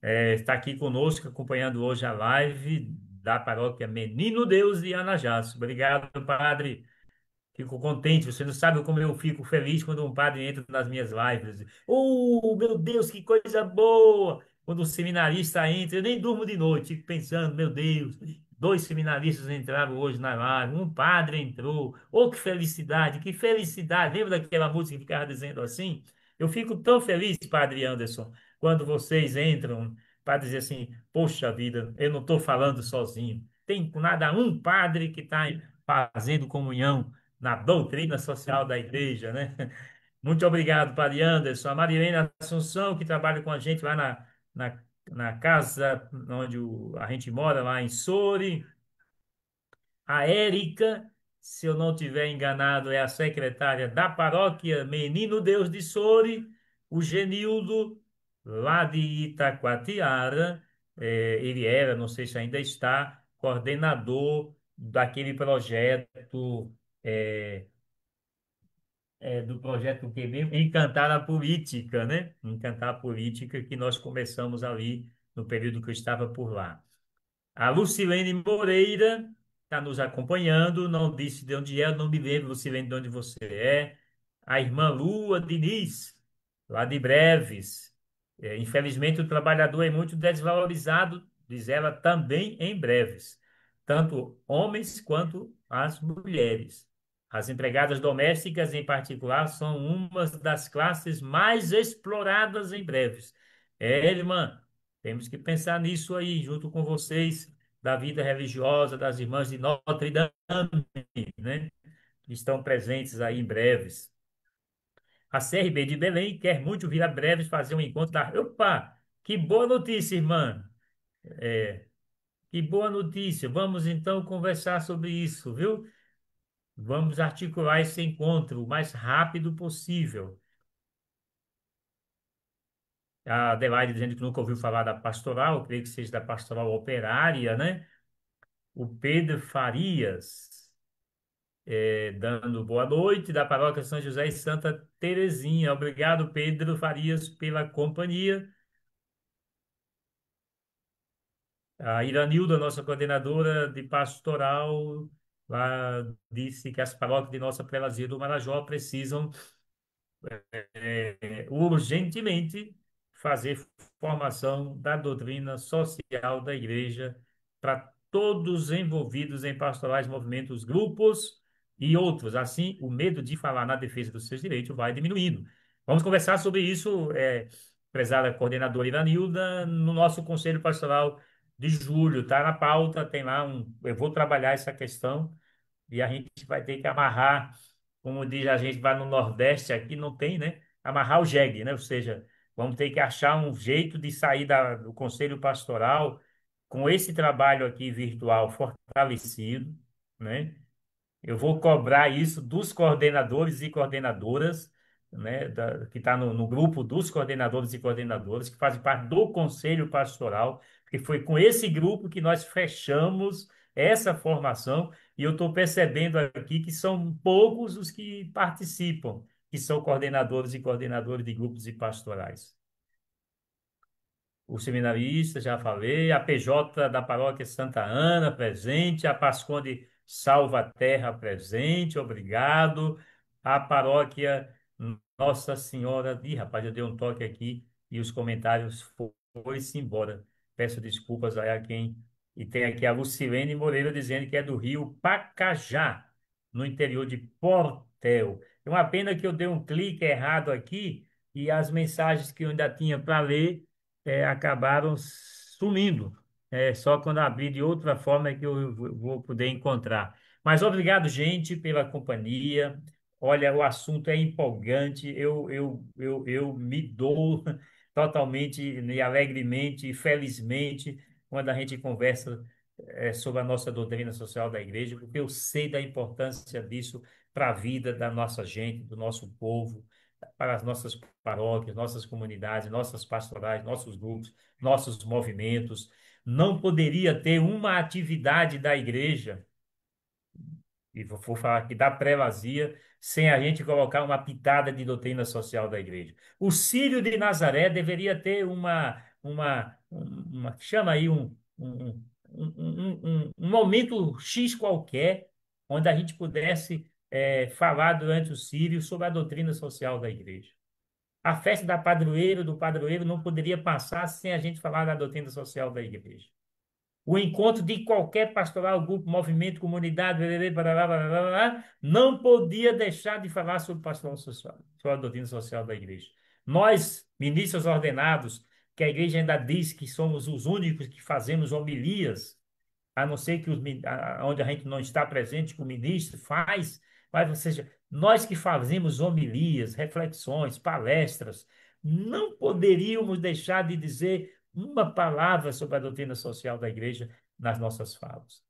Está aqui conosco, acompanhando hoje a live da paróquia Menino Deus de Anajás. Obrigado, padre. Fico contente, você não sabe como eu fico feliz quando um padre entra nas minhas lives. Oh, meu Deus, que coisa boa! Quando um seminarista entra, eu nem durmo de noite, fico pensando, meu Deus, dois seminaristas entraram hoje na live, um padre entrou. Oh, que felicidade, que felicidade! Lembra daquela música que ficava dizendo assim? Eu fico tão feliz, padre Anderson, quando vocês entram para dizer assim, poxa vida, eu não estou falando sozinho. Tem nada, um padre que está fazendo comunhão na doutrina social da igreja, né? Muito obrigado, Padre Anderson. A Marilene Assunção, que trabalha com a gente lá na, na casa onde a gente mora, lá em Soure. A Érica, se eu não tiver enganado, é a secretária da paróquia Menino Deus de Soure. O Genildo, lá de Itacoatiara, ele era, não sei se ainda está, coordenador daquele projeto do projeto que mesmo? Encantar a Política, né? Encantar a Política que nós começamos ali no período que eu estava por lá. A Lucilene Moreira está nos acompanhando, não disse de onde é, eu não me lembro, Lucilene, de onde você é. A irmã Lua Diniz, lá de Breves. Infelizmente, o trabalhador é muito desvalorizado, diz ela, também em Breves, tanto homens quanto as mulheres. As empregadas domésticas, em particular, são uma das classes mais exploradas em Breves. Irmã, temos que pensar nisso aí, junto com vocês, da vida religiosa das irmãs de Notre Dame, né? Que estão presentes aí em Breves. A CRB de Belém quer muito vir a Breves fazer um encontro da. Opa! Que boa notícia, irmã! É, que boa notícia! Vamos então conversar sobre isso, viu? Vamos articular esse encontro o mais rápido possível. A Adelaide dizendo que nunca ouviu falar da pastoral, creio que seja da pastoral operária, né? O Pedro Farias, dando boa noite, da Paróquia São José e Santa Terezinha. Obrigado, Pedro Farias, pela companhia. A Iranilda, nossa coordenadora de pastoral, lá disse que as paróquias de nossa prelazia do Marajó precisam urgentemente fazer formação da doutrina social da igreja para todos envolvidos em pastorais, movimentos, grupos e outros. Assim, o medo de falar na defesa dos seus direitos vai diminuindo. Vamos conversar sobre isso, prezada coordenadora Iranilda, no nosso Conselho Pastoral de julho. Está na pauta, tem lá um. Eu vou trabalhar essa questão e a gente vai ter que amarrar, como diz a gente, vai no Nordeste, aqui não tem, né? Amarrar o jegue, né? Ou seja, vamos ter que achar um jeito de sair do Conselho Pastoral com esse trabalho aqui virtual fortalecido, né? Eu vou cobrar isso dos coordenadores e coordenadoras, né, que está no grupo dos coordenadores e coordenadoras, que fazem parte do Conselho Pastoral, porque foi com esse grupo que nós fechamos essa formação, e eu estou percebendo aqui que são poucos os que participam, que são coordenadores e coordenadores de grupos e pastorais. O seminarista, já falei, a PJ da Paróquia Santa Ana presente, a Pasconde Salvaterra presente, obrigado. A Paróquia Nossa Senhora. Ih, rapaz, eu dei um toque aqui e os comentários foi-se embora. Peço desculpas aí a quem. E tem aqui a Lucilene Moreira dizendo que é do Rio Pacajá, no interior de Portel. É uma pena que eu dei um clique errado aqui e as mensagens que eu ainda tinha para ler acabaram sumindo. Só quando abrir de outra forma é que eu vou poder encontrar. Mas obrigado, gente, pela companhia. Olha, o assunto é empolgante. Eu me dou totalmente e alegremente e felizmente quando a gente conversa sobre a nossa doutrina social da igreja, porque eu sei da importância disso para a vida da nossa gente, do nosso povo, para as nossas paróquias, nossas comunidades, nossas pastorais, nossos grupos, nossos movimentos. Não poderia ter uma atividade da igreja, e vou falar aqui da pré-vazia, sem a gente colocar uma pitada de doutrina social da igreja. O Círio de Nazaré deveria ter chama aí um momento X qualquer, onde a gente pudesse falar durante o Círio sobre a doutrina social da igreja. A festa da padroeira, do padroeiro, não poderia passar sem a gente falar da doutrina social da igreja. O encontro de qualquer pastoral, grupo, movimento, comunidade, barará, barará, barará, não podia deixar de falar sobre pastoral social, sobre a doutrina social da igreja. Nós, ministros ordenados, que a igreja ainda diz que somos os únicos que fazemos homilias, a não ser que onde a gente não está presente, que o ministro faz, mas, ou seja, nós que fazemos homilias, reflexões, palestras, não poderíamos deixar de dizer uma palavra sobre a doutrina social da igreja nas nossas falas.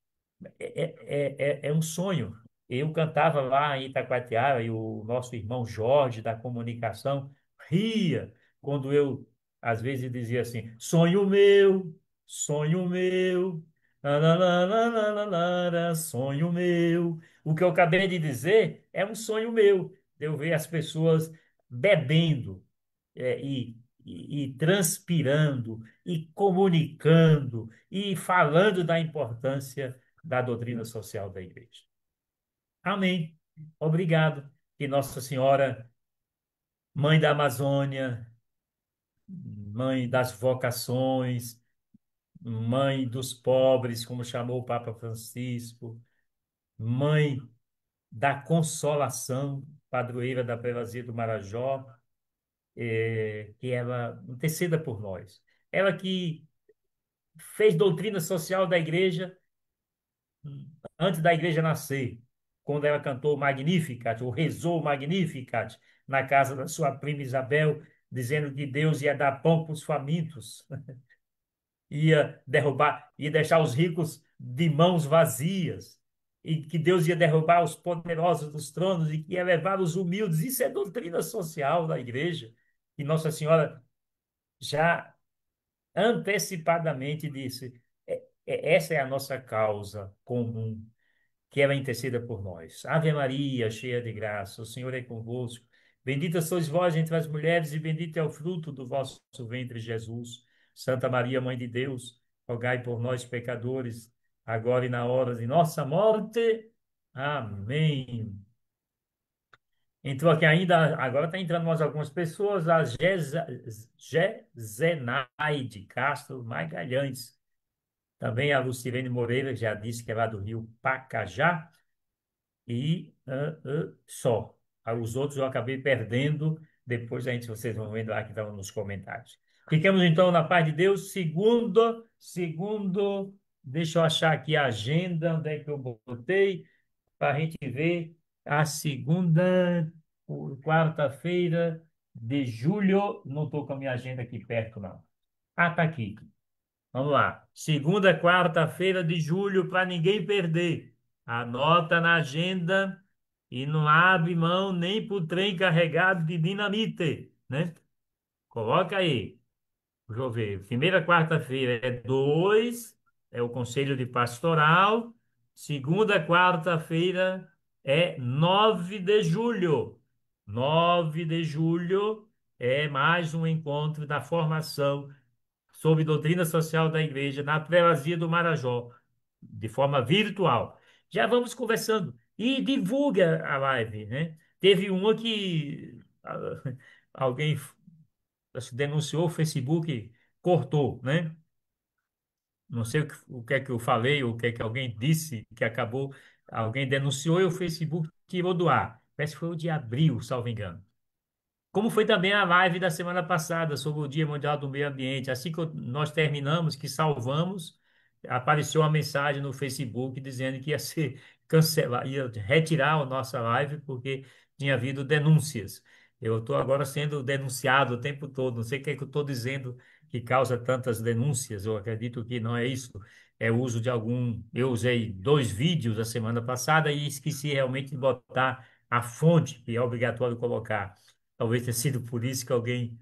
É um sonho. Eu cantava lá em Itacoatiara e o nosso irmão Jorge, da comunicação, ria quando eu, às vezes, dizia assim: sonho meu, nananana, sonho meu. O que eu acabei de dizer é um sonho meu. de eu ver as pessoas bebendo e transpirando e comunicando e falando da importância da doutrina social da igreja. Amém. Obrigado. Que Nossa Senhora, Mãe da Amazônia, Mãe das vocações, Mãe dos pobres, como chamou o Papa Francisco, Mãe da consolação, padroeira da Prelazia do Marajó, que ela interceda por nós. Ela que fez doutrina social da igreja antes da igreja nascer, quando ela cantou Magnificat, ou rezou Magnificat, na casa da sua prima Isabel, dizendo que Deus ia dar pão para os famintos, ia derrubar, ia deixar os ricos de mãos vazias, e que Deus ia derrubar os poderosos dos tronos e que ia levar os humildes. Isso é doutrina social da igreja. E Nossa Senhora já antecipadamente disse: essa é a nossa causa comum, que ela interceda por nós. Ave Maria, cheia de graça, o Senhor é convosco. Bendita sois vós entre as mulheres, e bendito é o fruto do vosso ventre, Jesus. Santa Maria, Mãe de Deus, rogai por nós, pecadores, agora e na hora de nossa morte. Amém. Entrou aqui ainda, agora está entrando mais algumas pessoas, a Gezenaide Castro Magalhães. Também a Lucilene Moreira, que já disse que é lá do Rio Pacajá. E só. Os outros eu acabei perdendo. Depois vocês vão vendo lá que estão nos comentários. Ficamos então na paz de Deus. Deixa eu achar aqui a agenda, onde é que eu botei, para a gente ver a segunda, quarta-feira de julho. Não estou com a minha agenda aqui perto, não. Ah, está aqui. Vamos lá. Segunda, quarta-feira de julho, para ninguém perder. Anota na agenda e não abre mão nem para o trem carregado de dinamite, né? Coloca aí. Deixa eu ver. Primeira quarta-feira é 2, é o Conselho de Pastoral. Segunda quarta-feira é 9 de julho. 9 de julho é mais um encontro da formação sobre doutrina social da igreja na Prelazia do Marajó, de forma virtual. Já vamos conversando. E divulga a live, né? Teve uma que alguém denunciou, o Facebook cortou, né? Não sei o que é que eu falei, ou o que é que alguém disse, que acabou, alguém denunciou e o Facebook tirou do ar. Parece que foi o de abril, salvo engano. Como foi também a live da semana passada sobre o Dia Mundial do Meio Ambiente. Assim que nós terminamos, que salvamos, apareceu uma mensagem no Facebook dizendo que ia ser cancelar, ia retirar a nossa live porque tinha havido denúncias. Eu estou agora sendo denunciado o tempo todo. Não sei o que é que eu estou dizendo que causa tantas denúncias. Eu acredito que não é isso. É o uso de algum. Eu usei 2 vídeos a semana passada e esqueci realmente de botar a fonte, que é obrigatório colocar. Talvez tenha sido por isso que alguém.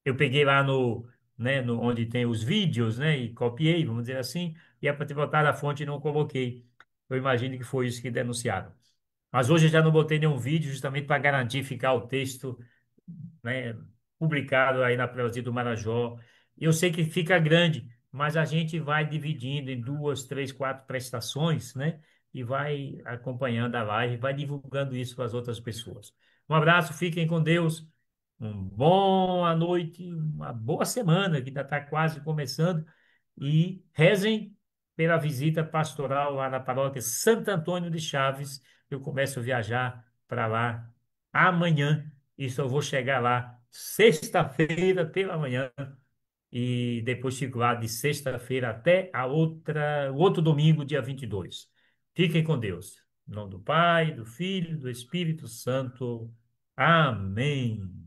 Eu peguei lá no, né, no, onde tem os vídeos, né, e copiei, vamos dizer assim, e é para ter botado a fonte e não coloquei. Eu imagino que foi isso que denunciaram. Mas hoje eu já não botei nenhum vídeo, justamente para garantir ficar o texto, né, publicado aí na Prelazia do Marajó. Eu sei que fica grande, mas a gente vai dividindo em 2, 3, 4 prestações, né? E vai acompanhando a live, vai divulgando isso para as outras pessoas. Um abraço, fiquem com Deus. Uma boa noite, uma boa semana, que ainda está quase começando. E rezem pela visita pastoral lá na paróquia Santo Antônio de Chaves. Eu começo a viajar para lá amanhã e só vou chegar lá sexta-feira pela manhã e depois fico lá de sexta-feira até o outro domingo, dia 22. Fiquem com Deus. Em nome do Pai, do Filho, do Espírito Santo. Amém.